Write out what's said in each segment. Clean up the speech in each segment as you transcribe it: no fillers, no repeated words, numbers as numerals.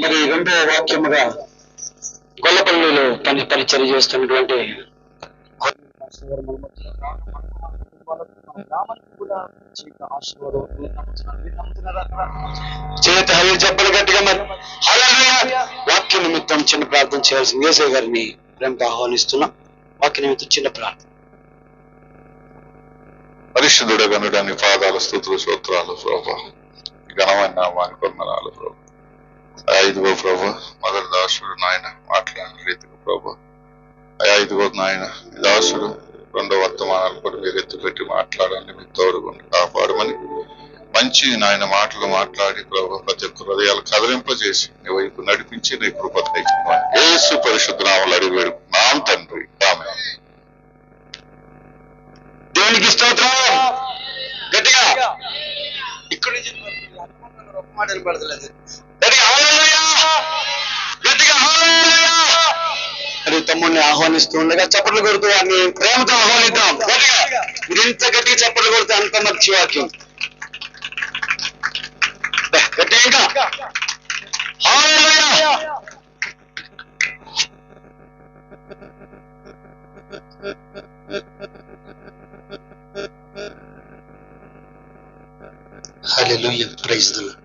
మరి రెండో వాక్యముగా గొల్లపల్లిలో పరిచర్య చేస్తున్నటువంటి చెప్పలు గట్టిగా మరి వాక్య నిమిత్తం చిన్న ప్రార్థన చేయాల్సింది యేసయ్య గారిని ప్రేమతో ఆహ్వానిస్తున్నాం. వాక్య నిమిత్తం చిన్న ప్రార్థన. పరిశుద్ధుడ గనుడని పాదాల స్తుతులు స్తోత్రాలు ప్రభా, ఘనమైన నామానికి వందనాలు ప్రభా. ఇదిగో ప్రభా మొదటి దాసుడు నాయన మాట్లాడిన రీతిగా ప్రభా, ఇదిగో నాయన దాసుడు రెండో వర్తమానాలు కూడా మీరు ఎత్తుపెట్టి మాట్లాడండి, మీకు తోడుగుండి కాపాడమని మంచి నాయన మాటలు మాట్లాడి ప్రభా ప్రతి ఒక్క హృదయాలు కదిలింపజేసి నీ వైపు నడిపించి నీ కృప దయచేయమని యేసు పరిశుద్ధ నామములో అడిగి వేడుకున్నాం తండ్రి, ఆమేన్. దేవునికి స్తోత్రం. గట్టిగా ఇక్కడ నుంచి మాట వినపడతలేదు. మరి తమ్ముడిని ఆహ్వానిస్తూ ఉండగా చప్పట్లు కొడుతూ వారిని ప్రేమతో ఆహ్వానిద్దాం. గట్టిగా ఇంత గట్టిగా చప్పట్లు కొడితే అంత మంచి వాక్యం. గట్టిగా హల్లెలూయా, ప్రైజ్ ది లార్డ్.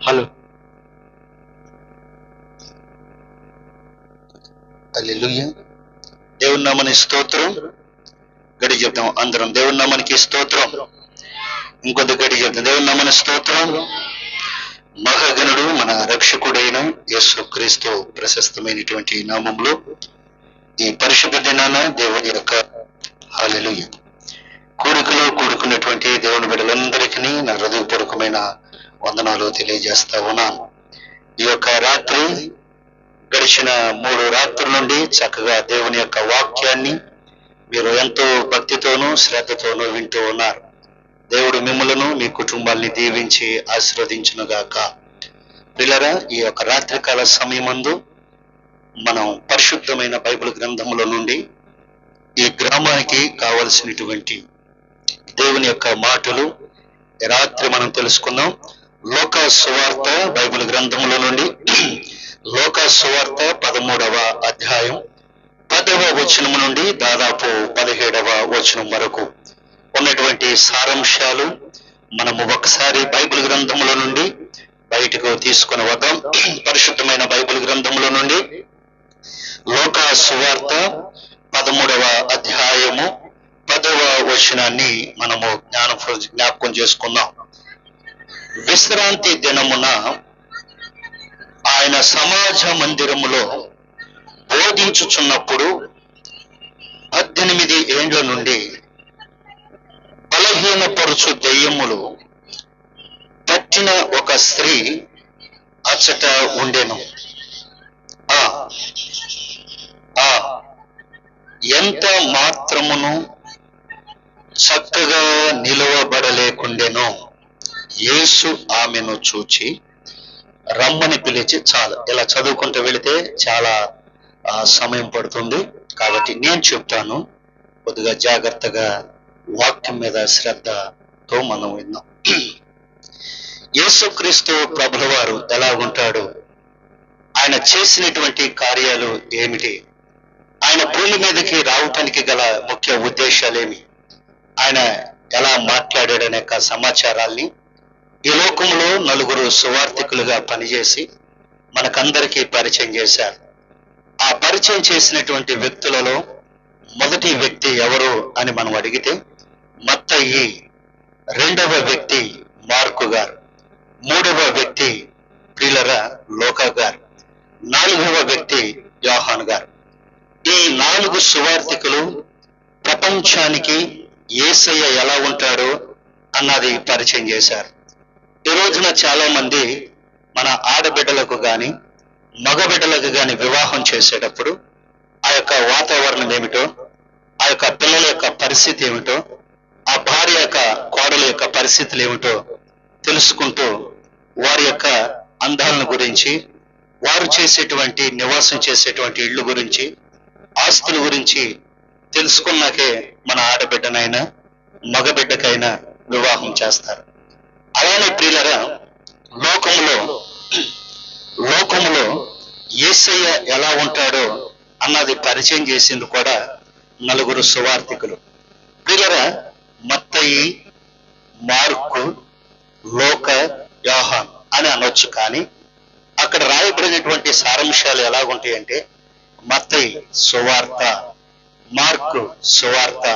హలో, హల్లెలూయా. దేవుని నామానికి స్తోత్రం. గడి చెప్తాం అందరం, దేవుని నామానికి స్తోత్రం. ఇంకొద్ది గడి చెప్తాం, దేవుని నామానికి స్తోత్రం. మహాగణుడు మన రక్షకుడైన యేసుక్రీస్తు ప్రశస్తమైనటువంటి నామములో ఈ పరిశుద్ధ దినాన దేవుని యొక్క హల్లెలూయా కోరికలో కూడుకున్నటువంటి దేవుని బిడ్డలందరికీ నా హృదయపూర్వకమైన వందనాలు తెలియజేస్తా ఉన్నాను. ఈ యొక్క రాత్రి గడిచిన 3 రాత్రుల నుండి చక్కగా దేవుని యొక్క వాక్యాన్ని మీరు ఎంతో భక్తితోనూ శ్రద్ధతోనూ వింటూ ఉన్నారు. దేవుడు మిమ్మలను మీ కుటుంబాల్ని దీవించి ఆశీర్వదించునుగాక. పిల్లరా, ఈ యొక్క రాత్రికాల సమయమందు మనం పరిశుద్ధమైన బైబిల్ గ్రంథముల నుండి ఈ గ్రామానికి కావలసినటువంటి దేవుని యొక్క మాటలు రాత్రి మనం తెలుసుకుందాం. లోకా సువార్త బైబిల్ గ్రంథముల నుండి లోకా సువార్త 13వ అధ్యాయం 10వ వచనం నుండి దాదాపు 17వ వచనం వరకు ఉన్నటువంటి సారాంశాలు మనము ఒకసారి బైబిల్ గ్రంథముల నుండి బయటకు తీసుకుని వద్దాం. పరిశుద్ధమైన బైబిల్ గ్రంథముల నుండి లోకా సువార్త 13వ అధ్యాయము 10వ వచనాన్ని మనము జ్ఞాపకం చేసుకుందాం. విశ్రాంతి దినమున ఆయన సమాజ మందిరములో బోధించుచున్నప్పుడు 18 ఏండ్ల నుండి బలహీనపరుచు దెయ్యములు పట్టిన ఒక స్త్రీ అచ్చట ఉండెను. ఎంత మాత్రమును చక్కగా నిలవబడలేకుండెనో యేసు ఆమెను చూచి రమ్మని పిలిచి, చాలు ఇలా చదువుకుంటూ వెళితే చాలా సమయం పడుతుంది కాబట్టి నేను చెప్తాను, కొద్దిగా జాగ్రత్తగా వాక్యం మీద శ్రద్ధతో మనం విన్నాం. యేసుక్రీస్తు ప్రభుల వారు ఎలా ఉంటాడు, ఆయన చేసినటువంటి కార్యాలు ఏమిటి, ఆయన భూమి మీదకి రావటానికి గల ముఖ్య ఉద్దేశాలేమి, ఆయన ఎలా మాట్లాడాడనే సమాచారాల్ని ఈ లోకంలో 4 సువార్థికులుగా పనిచేసి మనకందరికీ పరిచయం చేశారు. ఆ పరిచయం చేసినటువంటి వ్యక్తులలో మొదటి వ్యక్తి ఎవరు అని మనం అడిగితే మత్తయి, 2వ వ్యక్తి మార్కు గారు, 3వ వ్యక్తి ప్రియులరా లూకా గారు, 4వ వ్యక్తి యోహాను గారు. ఈ 4 సువార్థికులు ప్రపంచానికి యేసయ్య ఎలా ఉంటాడో అన్నది పరిచయం చేశారు. ఈ రోజున చాలా మంది మన ఆడబిడ్డలకు గాని మగబిడ్డలకు గాని వివాహం చేసేటప్పుడు ఆ యొక్క వాతావరణం ఏమిటో, ఆ యొక్క పిల్లల యొక్క పరిస్థితి ఏమిటో, ఆ భార్య యొక్క కోడల యొక్క పరిస్థితులు ఏమిటో తెలుసుకుంటూ వారి యొక్క అందాలను గురించి, వారు చేసేటువంటి నివాసం చేసేటువంటి ఇళ్ళు గురించి, ఆస్తుల గురించి తెలుసుకున్నాకే మన ఆడబిడ్డనైనా మగబిడ్డకైనా వివాహం చేస్తారు. అలానే ప్రియులరా లోకములో యేసయ్య ఎలా ఉంటాడో అన్నది పరిచయం చేసింది కూడా 4 సువార్థికులు. ప్రియులరా మత్తయి, మార్కు, లూకా, యోహాను అని అనొచ్చు, కానీ అక్కడ రాయబడినటువంటి సారాంశాలు ఎలాగుంటాయంటే మత్తయి సువార్త, మార్కు సువార్త,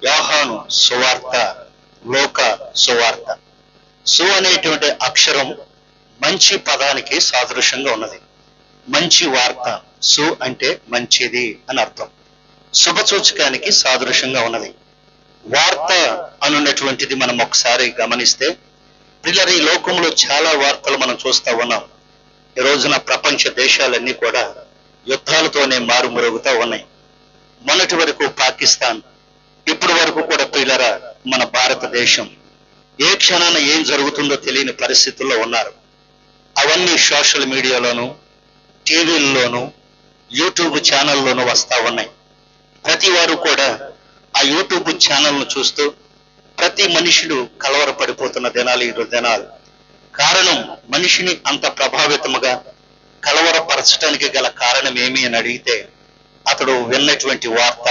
యోహాను సువార్త, లూకా సువార్త. సు అనేటువంటి అక్షరం మంచి పదానికి సాదృశ్యంగా ఉన్నది. మంచి వార్త, సు అంటే మంచిది అని అర్థం, శుభసూచకానికి సాదృశ్యంగా ఉన్నది. వార్త అనున్నటువంటిది మనం ఒకసారి గమనిస్తే పిల్లలు ఈ లోకంలో చాలా వార్తలు మనం చూస్తా ఉన్నాం. ఈ రోజున ప్రపంచ దేశాలన్నీ కూడా యుద్ధాలతోనే మారుమరుగుతూ ఉన్నాయి. మొన్నటి వరకు పాకిస్తాన్, ఇప్పటి వరకు కూడా పిల్లరా మన భారతదేశం ఏ క్షణాన ఏం జరుగుతుందో తెలియని పరిస్థితుల్లో ఉన్నారు. అవన్నీ సోషల్ మీడియాలోను, టీవీల్లోను, యూట్యూబ్ ఛానల్లోనూ వస్తా ఉన్నాయి. ప్రతి వారు కూడా ఆ యూట్యూబ్ ఛానల్ను చూస్తూ ప్రతి మనుషుడు కలవరపడిపోతున్న దినాలు ఈ దినాలు. కారణం, మనిషిని అంత ప్రభావితముగా కలవరపరచడానికి గల కారణం ఏమి అని అడిగితే అతడు విన్నటువంటి వార్త,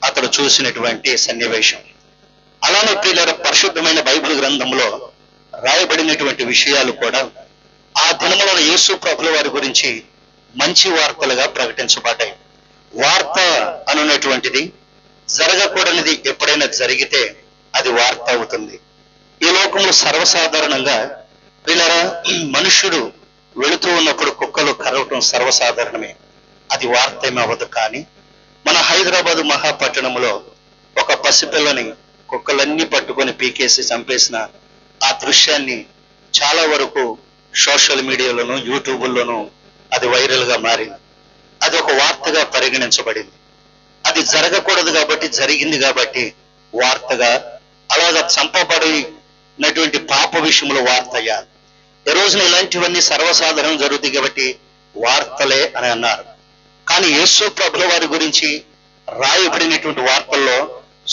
అతడు చూసినటువంటి సన్నివేశం. అలానే ప్రియులారా పరిశుద్ధమైన బైబిల్ గ్రంథంలో రాయబడినటువంటి విషయాలు కూడా ఆ దినములో యేసు ప్రభుల వారి గురించి మంచి వార్తలుగా ప్రకటించబడ్డాయి. వార్త అనున్నటువంటిది జరగకూడనిది ఎప్పుడైనా జరిగితే అది వార్త అవుతుంది. ఈ లోకంలో సర్వసాధారణంగా పిల్లరా మనుష్యుడు వెళుతూ ఉన్నప్పుడు కుక్కలు కరవటం సర్వసాధారణమే, అది వార్త ఏమి అవ్వదు. కానీ మన హైదరాబాదు మహాపట్టణంలో ఒక పసిపిల్లని కుక్కలన్నీ పట్టుకొని పీకేసి చంపేసిన ఆ దృశ్యాన్ని చాలా వరకు సోషల్ మీడియాలోను, యూట్యూబ్లోను అది వైరల్ గా మారింది. అది ఒక వార్తగా పరిగణించబడింది. అది జరగకూడదు కాబట్టి జరిగింది కాబట్టి వార్తగా, అలాగా చంపబడినటువంటి పాప విషయంలో వార్త అయ్యారు. ఈ రోజున ఇలాంటివన్నీ సర్వసాధారణం జరుగుతాయి కాబట్టి వార్తలే అని అన్నారు. కానీ యేసు ప్రభుల వారి గురించి రాయబడినటువంటి వార్తల్లో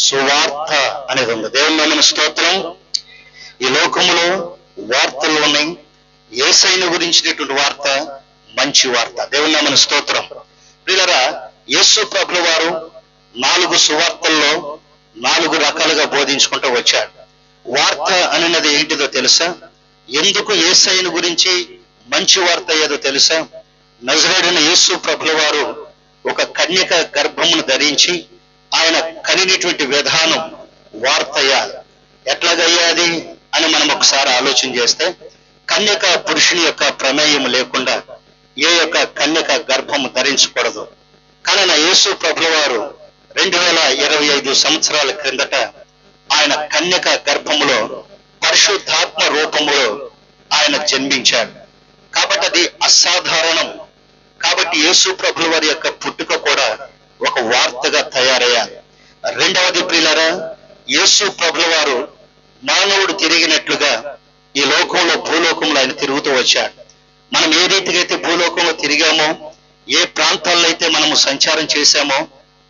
సువార్త అనేది ఉంది. దేవుని నామమున స్తోత్రం. ఈ లోకంలో వార్తలు ఉన్నాయి. యేసయ్యను గురించినటువంటి వార్త మంచి వార్త. దేవుని నామమున స్తోత్రం. ప్రియులారా యేసు ప్రభుల వారు 4 సువార్తల్లో 4 రకాలుగా బోధించుకుంటూ వచ్చాడు. వార్త అనేది ఏంటిదో తెలుసా? ఎందుకు యేసయ్యను గురించి మంచి వార్త అయ్యేదో తెలుసా? నజరేయుడైన యేసు ప్రభుల వారు ఒక కన్యక గర్భమును ధరించి ఆయన కనినటువంటి విధానం వార్త అయ్యాలి. ఎట్లాగయ్యాది అని మనం ఒకసారి ఆలోచన చేస్తే, కన్యక పురుషుని యొక్క ప్రమేయం లేకుండా ఏ యొక్క కన్యక గర్భము ధరించకూడదు. కానీ నా యేసు ప్రభుల వారు 2025 సంవత్సరాల క్రిందట ఆయన కన్యక గర్భములో పరిశుద్ధాత్మ రూపములో ఆయన జన్మించాడు. కాబట్టి అది అసాధారణం. కాబట్టి యేసు ప్రభుల వారి యొక్క పుట్టుక కూడా ఒక వార్తగా తయారయ్యారు. రెండవది ప్రియులారా, యేసు ప్రభుల వారు మానవుడు తిరిగినట్లుగా ఈ లోకంలో భూలోకంలో ఆయన తిరుగుతూ వచ్చాడు. మనం ఏ రీతిగా అయితే భూలోకంలో తిరిగామో, ఏ ప్రాంతాల్లో అయితే మనము సంచారం చేశామో,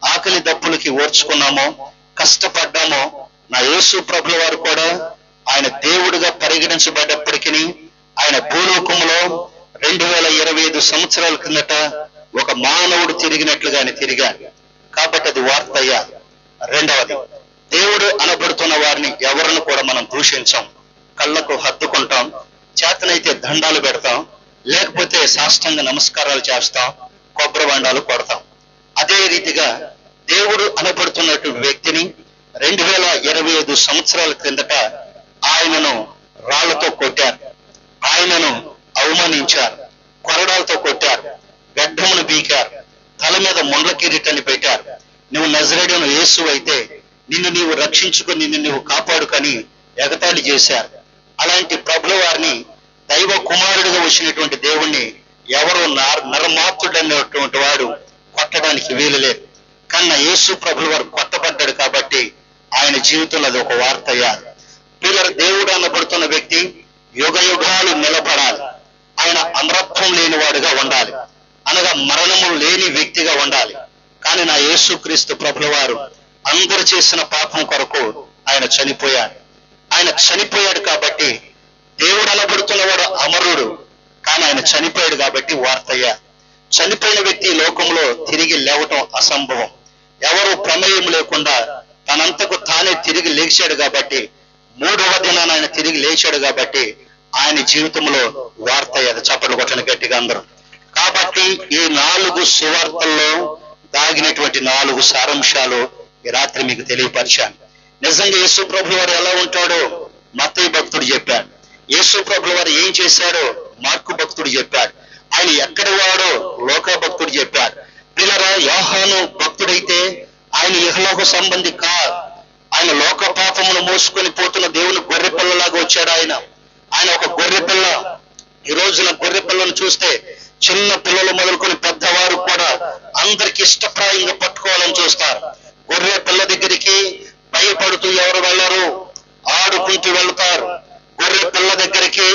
ఆకలి దప్పులకి ఓర్చుకున్నామో, కష్టపడ్డామో, నా యేసు ప్రభుల వారు కూడా ఆయన దేవుడిగా పరిగణించబడ్డప్పటికీ ఆయన భూలోకంలో 2025 సంవత్సరాల కిందట ఒక మానవుడు తిరిగినట్లుగా ఆయన తిరిగాడు. కాబట్టి అది వార్త అయ్యారు. రెండవది, దేవుడు అనబడుతున్న వారిని ఎవరిని కూడా మనం దూషించాం. కళ్ళకు హత్తుకుంటాం, చేతనైతే దండాలు పెడతాం, లేకపోతే సాష్టాంగ నమస్కారాలు చేస్తాం, కొబ్బరి బండాలు కొడతాం. అదే రీతిగా దేవుడు అనబడుతున్నటువంటి వ్యక్తిని 2025 సంవత్సరాల క్రిందట ఆయనను రాళ్లతో కొట్టారు, ఆయనను అవమానించారు, కొరడాలతో కొట్టారు, గడ్డమును బీకారు, తల మీద ముండ్ల కిరీటాన్ని పెట్టారు. నువ్వు నజరేయుడైన యేసు అయితే నిన్ను నీవు రక్షించుకొని నిన్ను నీవు కాపాడుకొని ఎగతాళి చేశారు. అలాంటి ప్రభుల వారిని, దైవ కుమారుడిగా వచ్చినటువంటి దేవుణ్ణి ఎవరో నరమాత్రుడు అనేటువంటి వాడు కొట్టడానికి వీలు లేదు. కానీ నా యేసు ప్రభుల వారు కొట్టబడ్డాడు కాబట్టి ఆయన జీవితంలో అది ఒక వార్త అయ్యారు. పిల్లలు, దేవుడు అనబడుతున్న వ్యక్తి యుగ యుగాలు నిలబడాలి. ఆయన అమరత్వం లేని వాడుగా ఉండాలి, అనగా మరణము లేని వ్యక్తిగా ఉండాలి. కానీ నా యేసుక్రీస్తు ప్రభుల వారు అందరు చేసిన పాపం కొరకు ఆయన చనిపోయాడు. ఆయన చనిపోయాడు కాబట్టి దేవుడు అనబడుతున్న వాడు అమరుడు, కానీ ఆయన చనిపోయాడు కాబట్టి వార్త అయ్యారు. చనిపోయిన వ్యక్తి లోకంలో తిరిగి లేవటం అసంభవం. ఎవరు ప్రమేయం లేకుండా తనంతకు తానే తిరిగి లేచాడు కాబట్టి, 3వ దినాన ఆయన తిరిగి లేచాడు కాబట్టి ఆయన జీవితంలో వార్త అయ్యారు. చప్పట్లు కొట్టని గట్టిగా అందరూ. కాబట్టి ఈ 4 సువార్తల్లో దాగినటువంటి 4 సారాంశాలు ఈ రాత్రి మీకు తెలియపరిచాను. నిజంగా యేసు ప్రభుల వారు ఎలా ఉంటాడో మత్తయి భక్తుడు చెప్పాడు. యేసు ప్రభుల వారు ఏం చేశాడో మార్కు భక్తుడు చెప్పాడు. ఆయన ఎక్కడి వాడో లోక భక్తుడు చెప్పాడు. పిల్లరా, యోహాను భక్తుడైతే ఆయన ఇహలోక సంబంధి కాదు. ఆయన లోక పాపమును మోసుకొని పోతున్న దేవుని గొర్రె పిల్లలాగా వచ్చాడు. ఆయన ఒక గొర్రె పిల్ల. ఈ రోజున గొర్రె పిల్లను చూస్తే చిన్న పిల్లలు మొదలుకొని పెద్దవారు కూడా అందరికి ఇష్టప్రాయంగా పట్టుకోవాలని చూస్తారు. గొర్రె పిల్ల దగ్గరికి భయపడుతూ ఎవరు వెళ్ళరు, ఆడుకుంటూ వెళ్తారు. గొర్రె పిల్ల దగ్గరికి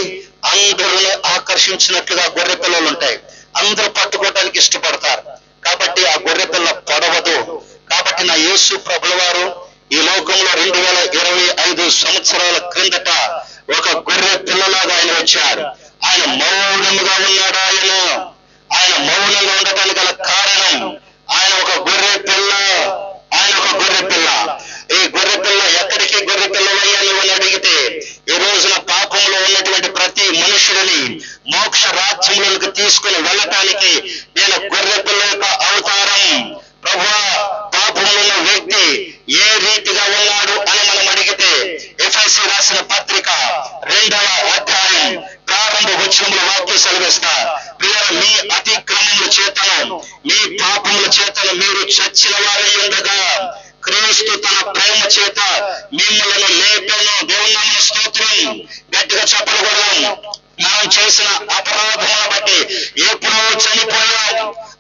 అందరూ ఆకర్షించినట్లుగా గొర్రె పిల్లలు ఉంటాయి, అందరూ పట్టుకోవడానికి ఇష్టపడతారు. కాబట్టి ఆ గొర్రె పిల్ల పొడవదు. కాబట్టి నా యేసు ప్రభుల వారు ఈ లోకంలో 2025 సంవత్సరాల క్రిందట ఒక గొర్రె పిల్లలాగా ఆయన వచ్చాడు. ఆయన మౌనంగా ఉన్నాడు. ఆయన మౌనంగా ఉండటానికి గల కారణం, ఆయన ఒక గొర్రె పిల్ల. ఆయన ఒక గొర్రె పిల్ల. ఈ గొర్రె పిల్ల ఎక్కడికి గొర్రె పిల్లవయ్యా నువ్వు అడిగితే, ఈ రోజున పాపంలో ఉన్నటువంటి ప్రతి మనుషుడిని మోక్ష రాజ్యంలోకి తీసుకుని వెళ్ళటానికి నేను గొర్రె పిల్ల యొక్క అవతారం. ప్రభువా, పాపంలో ఉన్న వ్యక్తి ఏ రీతిగా ఉన్నాడు అని మనం అడిగితే, ఎఫెసీ రాసిన పత్రిక 2వ అధ్యాయం ప్రారంభ వచనంలో వాక్యం సెలవిస్తా. మీ అతిక్రమముల చేతను, మీ పాపముల చేతను మీరు చచ్చిన వారై ఉండగా క్రీస్తు తన ప్రేమ చేత మిమ్మల్ని లేపాను. దేవుని నామమున స్తోత్రం. గట్టిగా చెప్పలు కొడదాం. మనం చేసిన అపరాధములను బట్టి ఎప్పుడో చనిపోయాం.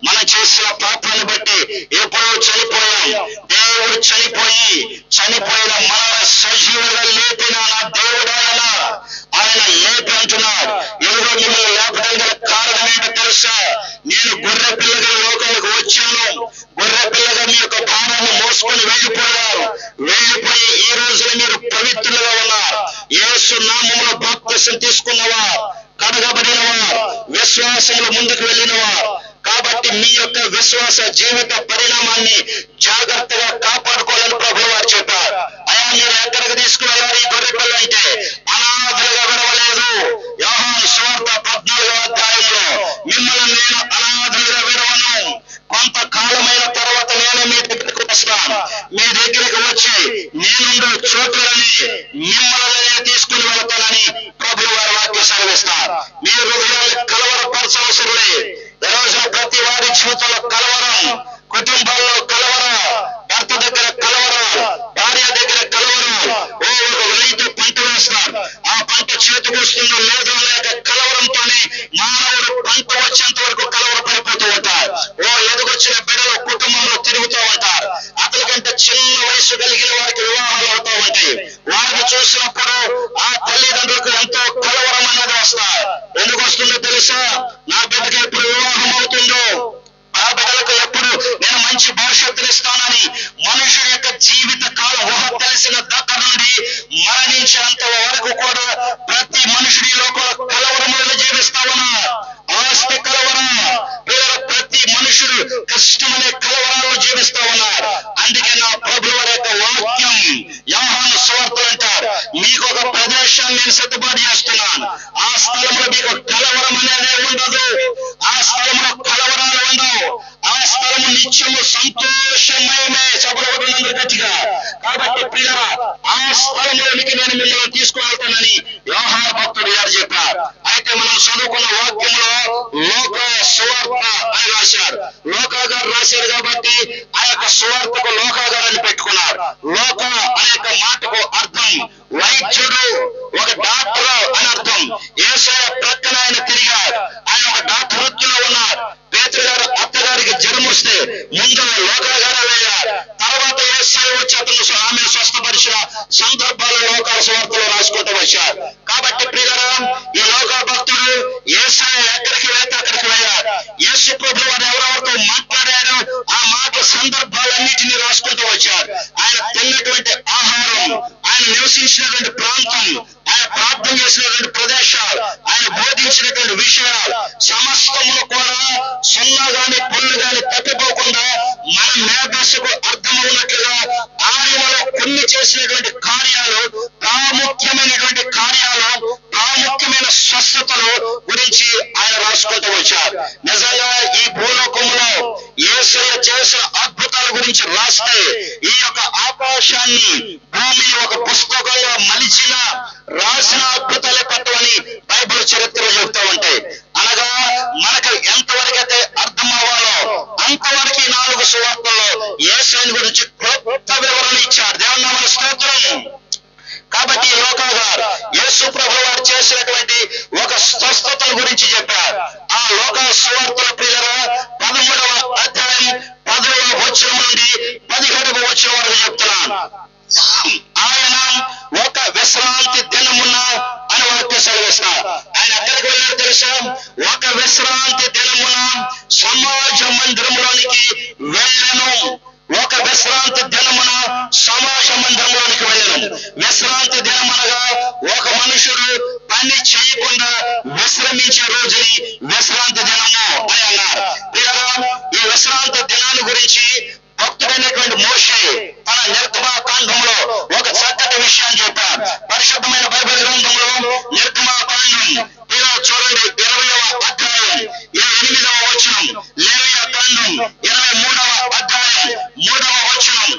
మనం చేసిన పాపాన్ని బట్టి ఎప్పుడో చనిపోయాం. దేవుడు చనిపోయిన మన సజీవులుగా లేపిన నా దేవుడు ఆయన లేపి అంటున్నాడు. ఎవరో మిమ్మల్ని లేపడం గల కారణం ఏంటో తెలుసా? నేను గొర్రె పిల్లగా లోకానికి వచ్చాను. గొర్రె పిల్లగా మీ యొక్క భారాన్ని మోసుకొని వెళ్ళిపోయారు. వెళ్ళిపోయి ఈ రోజున మీరు పవిత్రులుగా ఉన్నారు. యేసు నామములో బాప్తిసం తీసుకున్నవా, కడగబడినవా, విశ్వాసంలో ముందుకు వెళ్ళినవా. కాబట్టి మీ యొక్క విశ్వాస జీవిత పరిణామాన్ని జాగ్రత్తగా కాపాడుకోవాలని ప్రభువు వారు చెప్పారు. అయా, మీరు ఎక్కడికి తీసుకువెళ్ళారు ఈ గొర్రె పిల్ల అంటే? అనాథలుగా విడవలేదు. యోహాను సువార్త 14వ అధ్యాయంలో మిమ్మల్ని నేను అనాథలుగా విడవను, కొంతకాలమైన తర్వాత నేను మీ దగ్గరికి వస్తాను, మీ దగ్గరికి వచ్చి నేనుండు చోట్లని మిమ్మల్ని తీసుకుని వెళ్తాను. సెలవిస్తారు. మీ హృదయాన్ని కలవరపరచవసరం లేదు. ఈ రోజు ప్రతి వారి జీవితంలో కలవరం, కుటుంబాల్లో కలవరం, భర్త దగ్గర కలవరం, భార్య దగ్గర కలవరం. ఒక రైతు పంట వేస్తారు, ఆ పంట చేతికి వస్తుందో లేదో లేక కలవరంతోనే మానవుడు పంట వచ్చేంత వరకు కలవరపడిపోతూ ఉంటారు. ఎదుగొచ్చిన బిడ్డలు కుటుంబంలో తిరుగుతూ ఉంటారు. అతనికంటే చిన్న వయసు కలిగిన వారికి వివాహాలు అవుతూ ఉంటాయి. వారిని చూసినప్పుడు ఆ తల్లిదండ్రులకు ఎంతో కలవరం అన్నది వస్తారు. ఎందుకు వస్తుందో తెలుసా? నా బిడ్డకి ఎప్పుడు వివాహం అవుతుందో, ఆ బిడ్డలకు ఎప్పుడు నేను మంచి భవిష్యత్తుని ఇస్తానని మనుషుడి యొక్క జీవిత కాలం ఊహ తెలిసిన దగ్గర నుండి మరణించేంత వరకు కూడా ప్రతి మనుషుడి లోపల కలవరములను జీవిస్తా ఉన్నారు. ఆస్తి కలవరం, ప్రతి మనుషుడు కష్టమనే కలవరాలు జీవిస్తా ఉన్నారు. అందుకే నా ప్రభువు యొక్క వాక్యం యోహాను సువార్తలు అంటారు, మీకు ఒక ప్రదేశాన్ని నేను సిద్ధపాటు చేస్తున్నాను. ఆ స్థలంలో మీకు కలవరం అనేది ఉండదు, ఆ స్థలంలో కలవరాలు ఉండవు, ఆ స్థలము నిత్యము సంతోషమయమే. చెప్పబడినందుకు గట్టిగా. కాబట్టి ప్రియులారా, ఆ స్థలంలోనికి నేను మిమ్మల్ని తీసుకువెళ్తానని యోహాను భక్తుడు గారు చెప్పారు. అయితే మనం చదువుకున్న వాక్యంలో లోక సువార్త అని రాశారు. లోకా గారు రాశారు కాబట్టి ఆ యొక్క సువార్తకు లోకా గారు అని పెట్టుకున్నారు. లోక అనే యొక్క మాటకు అర్థం వైద్యుడు, ఒక డాక్టర్ అని అర్థం. యేసయ్య ప్రక్కన ఆయన తిరిగారు, ఆయన ఒక డాక్టర్ వృత్తిలో ఉన్నారు. పేతురు గారు అత్తగారికి జ్వరం వస్తే ముందు లోకా గారు వెళ్ళారు, తర్వాత యేసయ్య వచ్చి అతను ఆమెను స్వస్థపరిచిన సందర్భాలు లోకాల సువార్తలో రాసుకుంటూ వచ్చారు. కాబట్టి ప్రియులారా, ఈ లోకా భక్తుడు యేసయ్య ఎక్కడికి వెళ్తే అక్కడికి వెళ్ళారు. యేసు ప్రభువు వారు ఎవరెవరితో మాట్లాడారు ఆ మాట సందర్భాలన్నిటినీ రాసుకుంటూ వచ్చారు. ఆయన తిన్నటువంటి ఆహారం, ఆయన నివసించినటువంటి ప్రాంతం, ఆయన ప్రార్థన చేసినటువంటి ప్రదేశాలు, ఆయన బోధించినటువంటి విషయాలు సమస్తమును కూడా సున్నా గాని పొల్లు గాని తప్పిపోకుండా మన మేధస్సుకు అర్థమవునట్లుగా ఆయనలో కొన్ని చేసినటువంటి కార్యాలు, ప్రాముఖ్యమైనటువంటి కార్యాలు, ప్రాముఖ్యమైన స్వస్థతలు గురించి ఆయన రాసుకుంటూ వచ్చారు. నిజంగా ఈ భూలోకంలో యేసయ్య చేసిన అద్భుతాల గురించి రాస్తే ఈ యొక్క ఆకాశాన్ని భూమి ఒక పుస్తకంలో మలిచిన రాసిన అద్భుతాలే పట్టవని బైబిల్ చరిత్రలో చెప్తూ ఉంటాయి. అనగా మనకు ఎంతవరకైతే అర్థం అవ్వాలో అంతవరకు 4 సువార్తల్లో యేసయ్య గురించి క్లుప్త వివరణ ఇచ్చారు. దేవుని నామమున స్తోత్రం. కాబట్టి లోకా గారు యేసు ప్రభువు వారు చేసినటువంటి ఒక స్వస్థతల గురించి చెప్పారు. ఆ లోకా సువార్తల ప్రియులారా 13వ అధ్యాయం 10వ వచనం నుండి 17వ వచనం వరకు చెప్తున్నాను. ఆయన ఒక విశ్రాంతి దినమున అని వాక్య సెలవిస్తారు. ఆయన ఎక్కడికి వెళ్ళారు తెలుసా? ఒక విశ్రాంతి దినమున సమాజ మందిరంలోనికి వెళ్ళను. ఒక విశ్రాంతి దినమున సమాజ మందిరంలోనికి వెళ్ళను. విశ్రాంతి దినమనగా ఒక మనుషుడు పని చేయకుండా విశ్రమించే రోజుని విశ్రాంతి దినము అని అన్నారు. ఈ విశ్రాంతి దినాన్ని గురించి భక్తుడైనటువంటి మోషే తన నిర్గమాకాండంలో ఒక చక్కటి విషయాన్ని చెప్పారు. పరిశుద్ధమైన బైబిల్ గ్రంథంలో నిర్గమాకాండం చూడండి 20వ అధ్యాయం 8వ వచనం, లేవియాకాండం 23వ అధ్యాయం 3వ వచనం,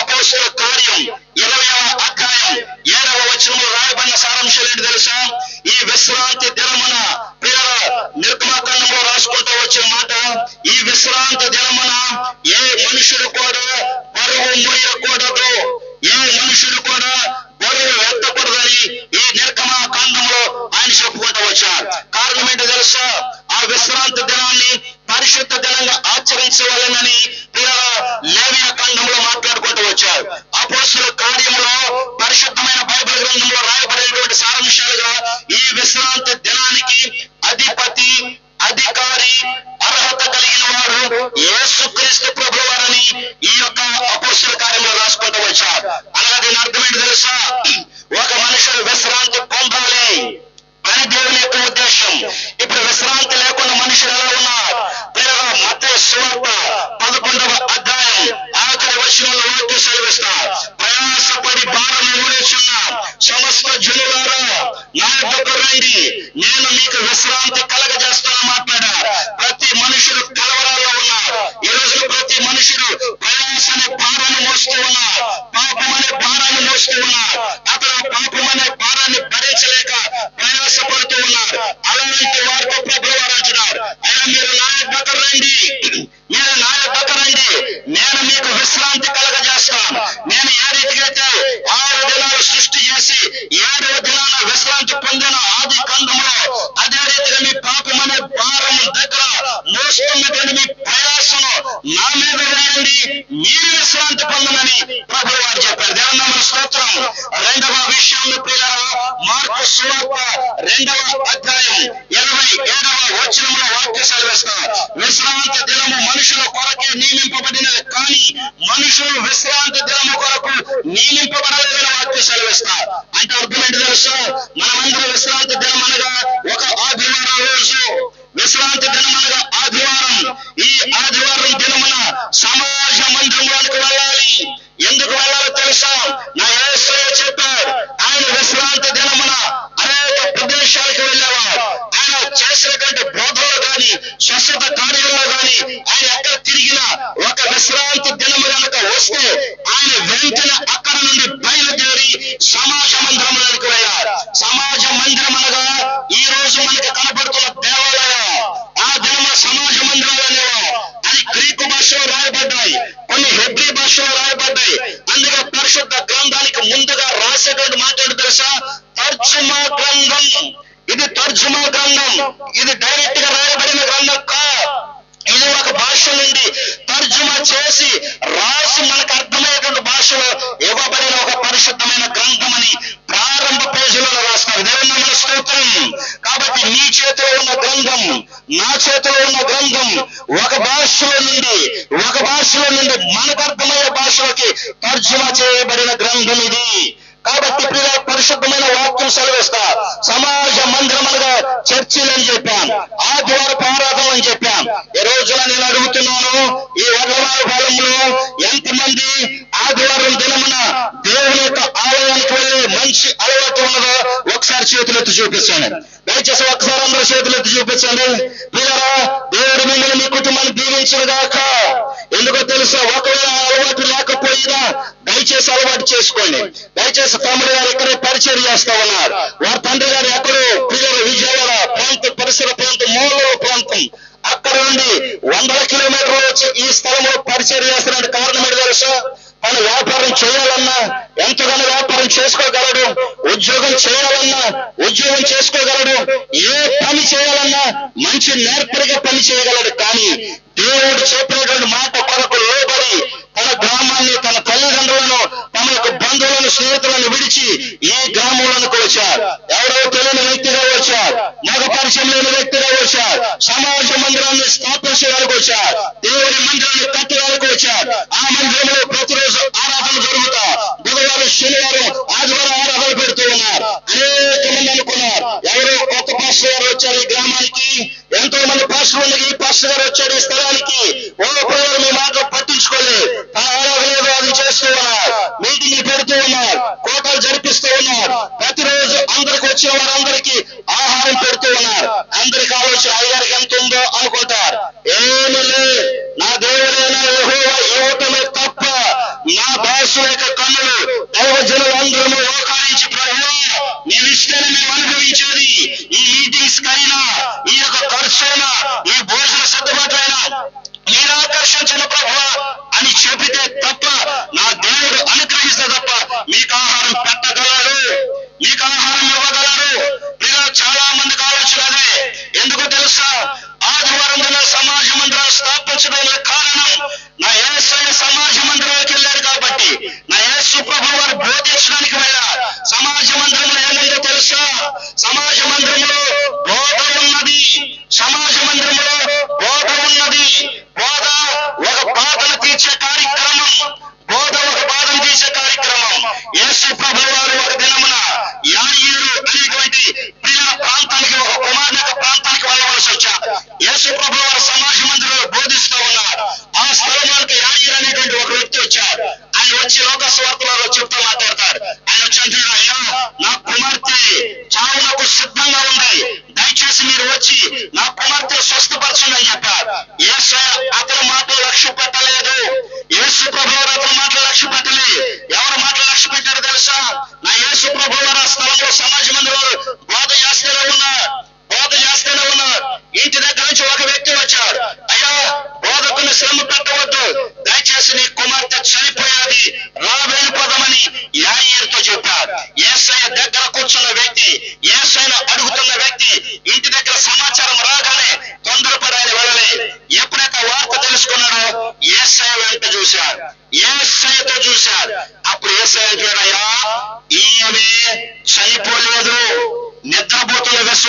అపోస్తలుల కార్యం 20వ అధ్యాయం 7వ వచనంలో రాయబడిన సారాంశాలు ఏంటి తెలుసా? ఈ విశ్రాంతి దినమున నిర్గమాకాండంలో రాసుకుంటూ వచ్చిన మాట, ఈ విశ్రాంతి దినమున ఏ మనుషుడు కూడా బరువు మోయకూడదు, ఏ మనుషుడు కూడా బరువు ఎత్తకూడదని ఈ నిర్గమాకాండంలో ఆయన చెప్పుకుంటూ వచ్చారు. కారణం ఏంటో తెలుసా? ఆ విశ్రాంతి దినాన్ని పరిశుద్ధ దినంగా ఆచరించవాలని లేవియాకాండంలో మాట్లాడుకుంటూ వచ్చారు. అపోస్తలుల కార్యంలో పరిశుద్ధమైన బైబిల్ గ్రంథంలో రాయబడినటువంటి సారాంశాలుగా ఈ విశ్రాంతి దినానికి అధిపతి, అధికారి, అర్హత కలిగిన వారు యేసుక్రీస్తు ప్రభువారని ఈ యొక్క అపోస్తలుల కార్యంలో రాసుకుంటూ వచ్చారు. అనగా దీని అర్థం ఏంటి తెలుసా? ఒక మనుషుడు విశ్రాంతి పొందాలి అని దేవుని యొక్క ఉద్దేశం. ఇప్పుడు విశ్రాంతి లేకుండా మనుషులు ఎలా ఉన్నారు? మత్తయి సువార్త 11వ అధ్యాయం ఆఖరి వచనంలో వాక్యం సెలవిస్తారు, ప్రయాసపడి భారం మోయుచున్న సమస్త జనులారా నా యొద్దకు రండి, నేను మీకు విశ్రాంతి కలగజేస్తానని మాట్లాడారు. ప్రతి మనుషుడు కలవరాల్లో ఉన్నారు. ఈ రోజున ప్రతి మనుషుడు ప్రయాస అనే భారాన్ని మోస్తూ ఉన్నారు, పాపం అనే భారాన్ని మోస్తూ ఉన్నారు. అతను పాపం అనే భారాన్ని భరించలేక ప్రయాసపడుతూ ఉన్నారు. 2వ అధ్యాయం 27వ వచనంలో వాక్య సెలవిస్తా, విశ్రాంతి దినము మనుషుల కొరకే నియమింపబడినది, కానీ మనుషులు విశ్రాంతి దినము కొరకు నియమింపబడలేదని వాక్య సెలవిస్తా. అంటే అర్థం ఏంటి తెలుసా? మనమందరం విశ్రాంతి దినం అనగా ఒక ఆదివారం రోజు, విశ్రాంతి దినం అనగా ఆదివారం. ఈ ఆదివారం దినమున సమాజ మందిరంలోనికి వెళ్ళాలి. ఎందుకు వెళ్ళాలో తెలుసా? నా యేసయ్య చెప్పాడు, ఆయన విశ్రాంతి దినమున అనేక ప్రదేశాలకు వెళ్ళేవాడు. ఆయన చేసినటువంటి బోధనలో కానీ స్వస్థత కార్యంలో కానీ ఆయన ఎక్కడ తిరిగినా ఒక విశ్రాంతి దినము కనుక వస్తే ఆయన వెంటనే అక్కడ నుండి బయలుదేరి సమాజ మందిరంలోనికి వెళ్ళాడు. సమాజ మందిరం అనగా ఈ రోజు మనకి కనబడుతున్న దేవాలయం. ఆ దినమున సమాజ మందిరంలోనే అది గ్రీకు భాషలో రాయబడ్డాయి, కొన్ని హెబ్రీ భాషలో రాయబడ్డాయి. అందుకే పరిశుద్ధ గ్రంథానికి ముందుగా రాసేటువంటి మాట్లాడు తెలుసా? తర్జుమా గ్రంథం. ఇది తర్జుమా గ్రంథం, ఇది డైరెక్ట్ గా రాయబడిన గ్రంథం కాదు. ఇది ఒక భాష నుండి తర్జుమా చేసి రాసి మనకు అర్థమయ్యేటువంటి భాషలో ఇవ్వబడిన ఒక పరిశుద్ధమైన గ్రంథం అని ప్రారంభ పేజీలో రాస్తారు. దేవుని నామమున స్తోత్రం. కాబట్టి నీ చేతిలో ఉన్న గ్రంథం, నా చేతిలో ఉన్న గ్రంథం ఒక భాషలో నుండి మనకు అర్థమయ్యే భాషలోకి తర్జుమా చేయబడిన గ్రంథం ఇది. కాబట్టి ప్రియ పరిశుద్ధమైన వాక్యం సెలవిస్తా, సమాజ మందిరం అనగా చర్చిలు అని చెప్పాం, ఆదివారపు ఆరాధన అని చెప్పాం. ఈ రోజున నేను అడుగుతున్నాను, ఈ వర్ణమాల కాలంలో ఎంతమంది ఆదివారం దినమున దేవుని యొక్క ఆలయానికి వెళ్ళి మంచి అలవాటు ఉన్నదో ఒకసారి చేతులెత్తి చూపిస్తాను. దయచేసి ఒకసారి అందరూ చేతులెత్తి చూపించండి. ప్రియులారా, దేవుడు మిమ్మల్ని మీ కుటుంబాన్ని దీవించును గాక. ఎందుకో తెలుసా? ఒకవేళ అలవాటు లేకపోయినా దయచేసి అలవాటు చేసుకోండి. దయచేసి తమ్ముడు గారు ఇక్కడే పరిచయం చేస్తా ఉన్నారు. వారి తండ్రి గారు ఎక్కడో ప్రియుల విజయవాడ ప్రాంతం, పరిసర ప్రాంతం, మూలవ ప్రాంతం, అక్కడ నుండి 100 కిలోమీటర్లు వచ్చి ఈ స్థలంలో పరిచయం చేస్తున్న కారణం ఏంటి తెలుసా? తను వ్యాపారం చేయాలన్నా ఎంతగానో వ్యాపారం చేసుకోగలడు, ఉద్యోగం చేయాలన్నా ఉద్యోగం చేసుకోగలడు, ఏ పని చేయాలన్నా మంచి నేర్పరిగా పని చేయగలడు. కానీ దేవుడు చెప్పినటువంటి మాట కొరకు లోబడి తన గ్రామాన్ని, తన తల్లిదండ్రులను, తమ యొక్క బంధువులను, స్నేహితులను విడిచి ఈ గ్రామంలోనికి వచ్చారు. ఎవరో తెలియని వ్యక్తిగా వచ్చారు, మగ పరిచయం లేని వ్యక్తిగా వచ్చారు. సమాజ మందిరాన్ని స్థాపించడానికి వచ్చారు, దేవుని మందిరాన్ని కట్టడానికి వచ్చారు. ఆ మందిరంలో ప్రతిరోజు ఆరాధన జరుగుతా, బుధవారం, శనివారం, ఆదివారం ఆరాధన పెడుతూ ఉన్నారు. అనేక మంది అనుకున్నారు, ఎవరో కొత్త పాస్టర్ గారు వచ్చారు ఈ గ్రామానికి, ఎంతో మంది పాస్టర్లు ఉన్నారు, ఈ పాస్టర్ గారు వచ్చాడు ఈ స్థలానికి. ఓ ప్రజలు మీ మాటలు పట్టించుకోలేదు, తన ఆరాధన అది చేస్తూ ఉన్నారు, మీటింగ్లు పెడుతూ ఉన్నారు, కోటలు జరిపిస్తూ ఉన్నారు. ప్రతిరోజు అందరికి వచ్చిన వారందరికీ ఆహారం పెడుతూ ఉన్నారు. అందరికి ఆలోచన అయ్యగారికి ఎంత ఉందో అనుకుంటారు. ఏమీ లేదు, నా దేవుడైన యెహోవా ఇవ్వటమే తప్ప నా దాసుల యొక్క కన్నులు దైవజనులందరూ ఓకారించి, ప్రభువా నీవిస్తేనే మేము అనుభవించేది, ఈ మీటింగ్స్ కైనా, ఈ యొక్క ఖర్చైనా, ఈ భోజన సర్దుబాట్లైనా మీరు ఆకర్షించిన ప్రభువా అని చెబితే తప్ప, నా దేవుడు అనుగ్రహిస్తే తప్ప మీకు ఆహారం పెట్టగలడు, మీకు ఆహారం ఇవ్వగలడు. మీరు చాలా మందికి ఆలోచన అదే. ఎందుకో తెలుసా? ఆదివారం దిన సమాజ మందిరాలు స్థాపించడానికి కారణం నా యేసయ్య సమాజ మందిరాలకు వెళ్ళాడు కాబట్టి, నా యేసు ప్రభువు వారు బోధించడానికి వెళ్ళారు. సమాజ మందిరంలో ఏముందో తెలుసా? సమాజ మందిరంలో బోధ ఉన్నది, సమాజ మందిరంలో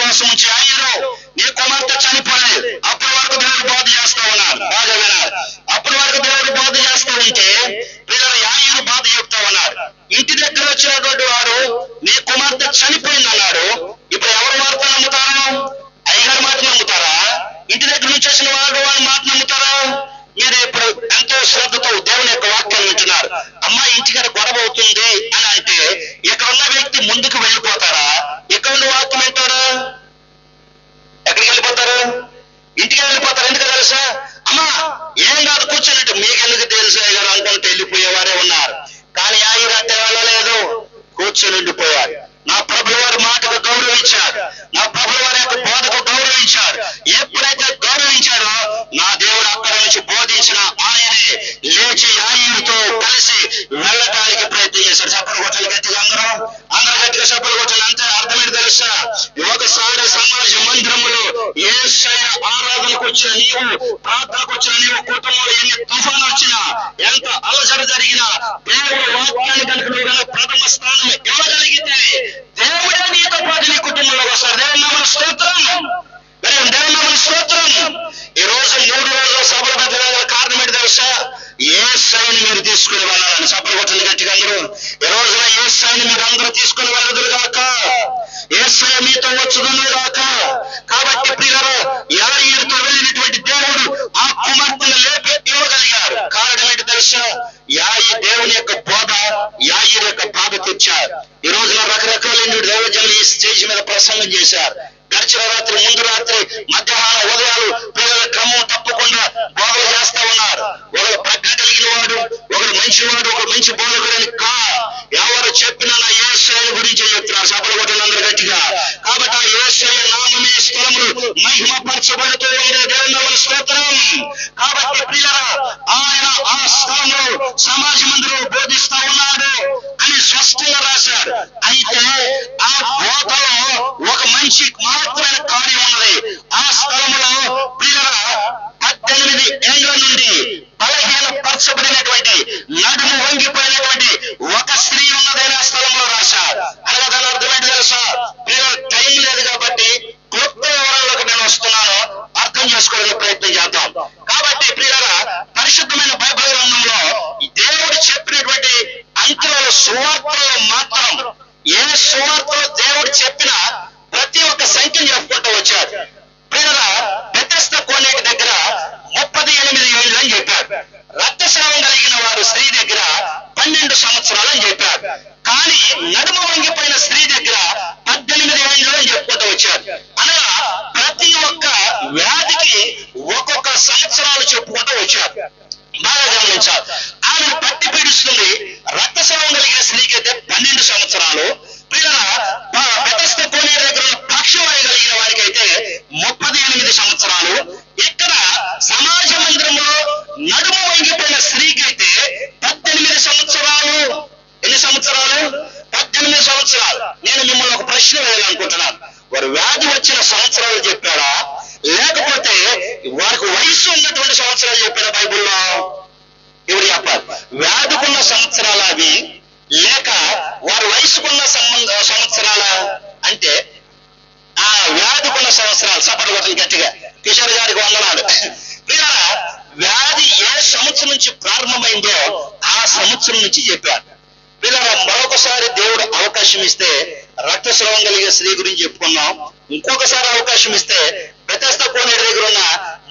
విశ్వాసం ఉంచి యాయిరు నీ కుమార్తె చనిపోలేదు. అప్పటి వరకు దేవుడు బోధ చేస్తా ఉన్నారు. బాగా వినాలి. అప్పటి వరకు దేవుడు బోధ చేస్తూ ఉంటే పిల్లలు యాయిరు బాధ చెప్తా ఉన్నారు. ఇంటి దగ్గర వచ్చినటువంటి వాడు నీ కుమార్తె చనిపోయింది అన్నాడు. ఇప్పుడు ఎవరి వార్త నమ్ముతారు? అయ్యగారి మాట నమ్ముతారా? ఇంటి దగ్గర నుంచి వచ్చిన వాడు వాళ్ళ మాట నమ్ముతారా? మీరు ఇప్పుడు ఎంతో శ్రద్ధతో దేవుని యొక్క వాక్యాన్ని వింటున్నారు. అమ్మా ఇంటికాడ గొడవ అవుతుంది అని అంటే ఇక్కడ ఉన్న వ్యక్తి ముందుకు వెళ్ళిపోతారా? ఇక్కడ ఉన్న వాక్యం వింటారా? ఎక్కడికి వెళ్ళిపోతారు? ఇంటికి వెళ్ళిపోతారు. ఎందుకు తెలుసా? అమ్మా ఏం కాదు కూర్చోనంటే మీకు ఎందుకు తెలుసు గారు అనుకుంటే వెళ్ళిపోయేవారే ఉన్నారు. కానీ యాయిరు అంటే వెళ్ళలేదు, కూర్చొని ఉండిపోయారు. నా ప్రభుల వారి మాటకు గౌరవించాడు. నా ప్రభుల వారి యొక్క బోధకు గౌరవించాడు. ఎప్పుడైతే గౌరవించాడో నా దేవుడు అక్కడ నుంచి బోధించిన ఆయనే లేచి యాయిరుతో కలిసి వెళ్ళడానికి ప్రయత్నం చేశాడు. సబ్బులు కొట్టాలి గట్టిగా అందరూ గట్టిగా సబ్బులు కొట్టాలి. అంతే అర్థమైంది తెలుసా? ఒకసారి సమాజ మందిరములో యేసయ్య ఆరాధనకు వచ్చిన నీవు, ప్రార్థనకు వచ్చిన నీవు కుటుంబంలో ఎన్ని తుఫాను వచ్చినా, ఎంత అలజడి జరిగినా దేవుడు వాక్యాన్ని కనుక నువ్వు ప్రథమ స్థానం ఇవ్వగలిగితే దేవుడే నీతో పాటు నీ కుటుంబంలోకి వస్తారు. దేవుని నామమున స్తోత్రం. దేవుని నామమున స్తోత్రం. ఈ రోజు 3 రోజుల సభలు పెట్టడానికి కారణం ఏంటి తెలుసా? యేసయ్యని మీరు తీసుకుని వెళ్ళాలని. సభలు కొట్టండి గట్టిగా అందరూ. ఈ రోజున యేసయ్యని మీరు అందరూ తీసుకుని వెళ్ళదురు గాక. యేసయ్య మీతో వచ్చుదును గాక. కాబట్టి ప్రియులారా, యాయిరుతో వెళ్ళినటువంటి దేవుడు ఆ కుమార్తెను లేపి ఇవ్వగలిగారు. కారణం ఏంటి తెలుసా? దేవుని యొక్క బోధ యాయిరు యొక్క బాధ తెచ్చారు. ఈ రోజున రకరకాల దైవజనులు ఈ స్టేజ్ మీద ప్రసంగం చేశారు. గడిచిన రాత్రి, ముందు రాత్రి, మధ్యాహ్నం, ఉదయాలు పిల్లల క్రమం తప్పకుండా బోధలు చేస్తా ఉన్నారు. ఒకరు ప్రజ్ఞ కలిగిన వాడు, ఒకరు మంచివాడు, ఒకరు మంచి బోధకుడని ఎవరు చెప్పినా నా యేసయ్య గురించి చెప్తున్నారు. సభలు కొట్టిన అందరూ గట్టిగా. కాబట్టి ఆ యేసయ్య నామమే స్థలములు మహిమపరచబడుతూ ఉండే దేవుని నామమున స్తోత్రం. కాబట్టి ప్రియులారా, ఆయన ఆ స్థలంలో సమాజ మందిరంలో బోధిస్తా ఉన్నాడు అని స్పష్టంగా రాశాడు. అయితే ఆ బోధలో ఒక మంచి మహత్తరమైన కార్యం ఉన్నది. ఆ స్థలంలో ప్రియులారా 18 ఏళ్ల నుండి బలహీనపరచబడినటువంటి, నడుము వంగిపోయినటువంటి ఒక స్త్రీ ఉన్నదని ఆ స్థలంలో రాశారు. అనగా దాని అర్థమైంది తెలుసా? ప్రియులారా, టైం లేదు కాబట్టి క్లుప్త వివరాలకు నేను వస్తున్నాను. అర్థం చేసుకోవడానికి ప్రయత్నం చేద్దాం. కాబట్టి ప్రియులారా, పరిశుద్ధమైన బైబిల్ గ్రంథంలో దేవుడు చెప్పినటువంటి అంకెల సువార్తలో మాత్రం ఏ సువార్తలో దేవుడు చెప్పిన ప్రతి ఒక్క సంఖ్యను చెప్పుకుంటూ వచ్చాడు. ప్రియులారా, బెతెస్దా కోనేటి దగ్గర 38 ఏళ్ళు అని చెప్పాడు. రక్తస్రావం కలిగిన వారు స్త్రీ దగ్గర 12 సంవత్సరాలు అని చెప్పాడు. కానీ నడుము వంగిపోయిన స్త్రీ దగ్గర 18 ఏళ్ళు అని చెప్పుకుంటూ వచ్చాడు. అనగా ప్రతి ఒక్క వ్యాధికి ఒక్కొక్క సంవత్సరాలు చెప్పుకుంటూ వచ్చాడు. బాగా గమనించాలి. ఆమెను పట్టి పీడిస్తుంది. రక్తస్రావం కలిగిన స్త్రీకి అయితే 12 సంవత్సరాలు. ప్రియులారా, బెతెస్దా కోనేటి దగ్గర పక్షవాయు కలిగిన వారికి అయితే 38 సంవత్సరాలు. ఇక్కడ సమాజ మందిరంలో నడుము వంగిపోయిన స్త్రీకి అయితే 18 సంవత్సరాలు. ఎన్ని సంవత్సరాలు? 18 సంవత్సరాలు. నేను మిమ్మల్ని ఒక ప్రశ్న వేయాలనుకుంటున్నాను. వారు వ్యాధి వచ్చిన సంవత్సరాలు చెప్పాడా, లేకపోతే వారికి వయసు ఉన్నటువంటి సంవత్సరాలు చెప్పాడా బైబుల్లో? ఎవరు చెప్పాలి? వ్యాధికున్న సంవత్సరాలు అవి, లేక వారి వయసుకున్న సంవత్సరాల? అంటే ఆ వ్యాధికున్న సంవత్సరాలు. సపటి కొట్టలు గట్టిగా. కిషోర్ గారికి వందనాలు. ప్రియులారా, వ్యాధి ఏ సంవత్సరం నుంచి ప్రారంభమైందో ఆ సంవత్సరం నుంచి చెప్పారు. ప్రియులారా, మరొకసారి దేవుడు అవకాశం ఇస్తే రక్తస్రావం కలిగే స్త్రీ గురించి చెప్పుకున్నాం. ఇంకొకసారి అవకాశం ఇస్తే బెతెస్దా కోనేటి దగ్గర ఉన్న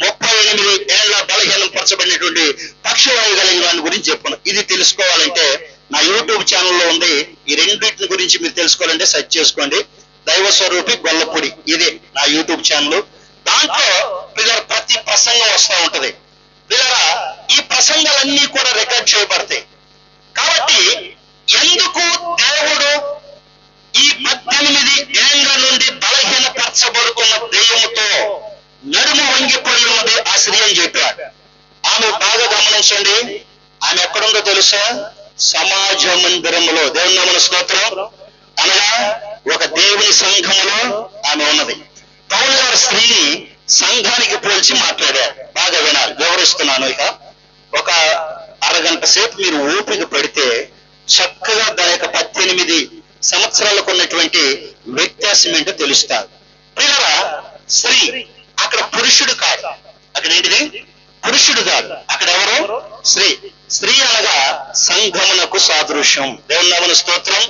38 ఏళ్ల బలహీనం పరచబడినటువంటి పక్షవాయు కలిగిన వాని గురించి చెప్పుకున్నాం. ఇది తెలుసుకోవాలంటే నా యూట్యూబ్ ఛానల్లో ఉంది. ఈ రెండింటిని గురించి మీరు తెలుసుకోవాలంటే సెర్చ్ చేసుకోండి. దైవ స్వరూపి గొల్లపూడి, ఇది నా యూట్యూబ్ ఛానల్. దాంట్లో పిల్లల ప్రతి ప్రసంగం వస్తూ ఉంటది. పిల్లల ఈ ప్రసంగాలన్నీ కూడా రికార్డ్ చేయబడతాయి. కాబట్టి ఎందుకు దేవుడు ఈ 18 ఏళ్ల నుండి బలహీనపరచబడుతున్న దెయ్యముతో నడుము వంగిపోయి ఉన్నది ఆ స్త్రీ అని చెప్పాడు. ఆమె బాగా గమనించండి. ఆమె ఎక్కడుందో తెలుసా? సమాజ మందిరములో. దేవుని నామమున స్తోత్రం. అనగా ఒక దేవుని సంఘములో ఆమె ఉన్నది. పౌలు గారు స్త్రీని సంఘానికి పోల్చి మాట్లాడారు. బాగా వినాలి, వివరిస్తున్నాను. ఇక ఒక అరగంట సేపు మీరు ఓపిక పెడితే చక్కగా దాని యొక్క 18 సంవత్సరాలకు ఉన్నటువంటి వ్యత్యాసం ఏంటో తెలుస్తారు. ప్రియులారా, స్త్రీ అక్కడ పురుషుడు కాదు. అక్కడ ఏంటిది? పురుషుడు కాదు. అక్కడ ఎవరు? స్త్రీ. స్త్రీ అనగా సంఘమునకు సాదృశ్యం. దేవుని నామమున స్తోత్రం.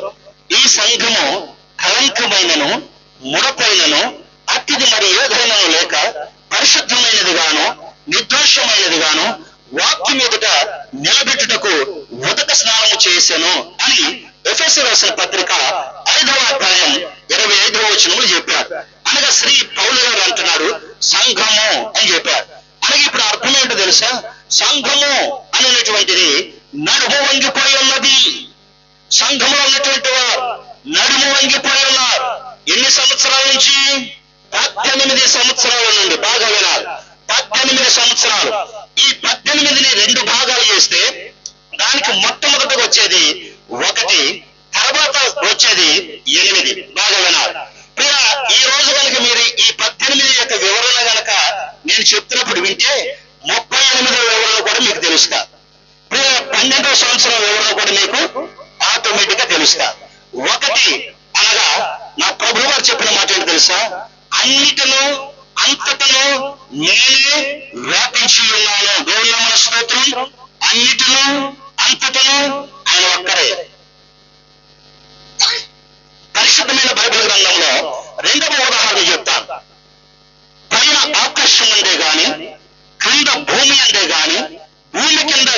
ఈ సంఘము కళంకమైనను ముడపైనను అతిథి మరి ఏదైనాను లేక పరిశుద్ధమైనది గాను నిర్దోషమైనది గాను వాక్యం ఎదుట నిలబెట్టుటకు ఉదక స్నానము చేశాను అని ఎఫెసు రాసిన పత్రిక 5వ అధ్యాయం 25వ వచనములు చెప్పారు. అనగా శ్రీ పౌలు గారు అంటున్నాడు సంఘము అని చెప్పారు. అనగా ఇప్పుడు అర్థం ఏంటో తెలుసా? సంఘము అనేటువంటిది నడుము వంగిపోయి ఉన్నది. సంఘంలో ఉన్నటువంటి వారు నడుము వంగిపోయి ఉన్నారు. ఎన్ని సంవత్సరాల నుంచి? 18 సంవత్సరాల నుండి. బాగా వినాలి, 18 సంవత్సరాలు. ఈ 18ని 2 భాగాలు చేస్తే దానికి మొట్టమొదటిగా వచ్చేది 1, తర్వాత వచ్చేది 8. బాగా వినాలి. ఈ రోజు కనుక మీరు ఈ 18 యొక్క వివరణ కనుక నేను చెప్తున్నప్పుడు వింటే 38వ వివరణ కూడా మీకు తెలుస్తా. 12వ సంవత్సరం వివరణ కూడా మీకు ఆటోమేటిక్ గా తెలుస్తా. 1 అనగా నా ప్రభు గారు చెప్పిన మాట ఏంటి తెలుసా? అన్నిటిను అంతటను నేనే వ్యాపించి ఉన్నాను. దేవుని నామమున స్తోత్రం. అన్నిటిను అంతటను ఆయన ఒక్కడే. పరిశుద్ధమైన బైబిల్ గ్రంథంలో 2వ ఉదాహరణ చెప్తాను. పైన ఆకాశం అందే గాని, క్రింద భూమి అందే గాని, భూమి కింద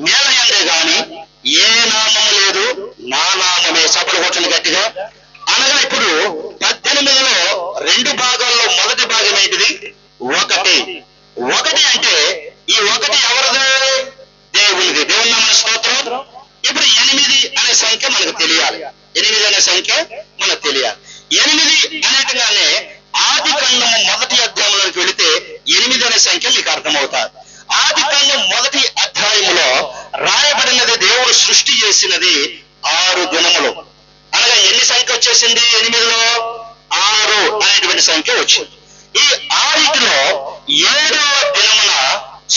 నేల అందే గాని ఏ నామము లేదు, నా నామమే. సభలు కొట్టండి గట్టిగా. అనగా ఇప్పుడు 18లో 2 భాగాల్లో మొదటి భాగం ఏంటిది? 1 అంటే ఈ 1 ఎవరిది? దేవునిది. దేవుని నామమున స్తోత్రం. ఇప్పుడు 8 అనే సంఖ్య మనకు తెలియాలి. 8 అనే సంఖ్య మనకు తెలియాలి. 8 అనేటగానే ఆది కాండము 1వ అధ్యాయంలోకి వెళితే 8 అనే సంఖ్య మీకు అర్థమవుతారు. ఆది కాండం 1వ అధ్యాయములో రాయబడినది దేవుడు సృష్టి చేసినది 6 దినములు. అనగా ఎన్ని సంఖ్య వచ్చేసింది? 8లో 6 అనేటువంటి సంఖ్య వచ్చింది. ఈ 6లో 7వ దినమున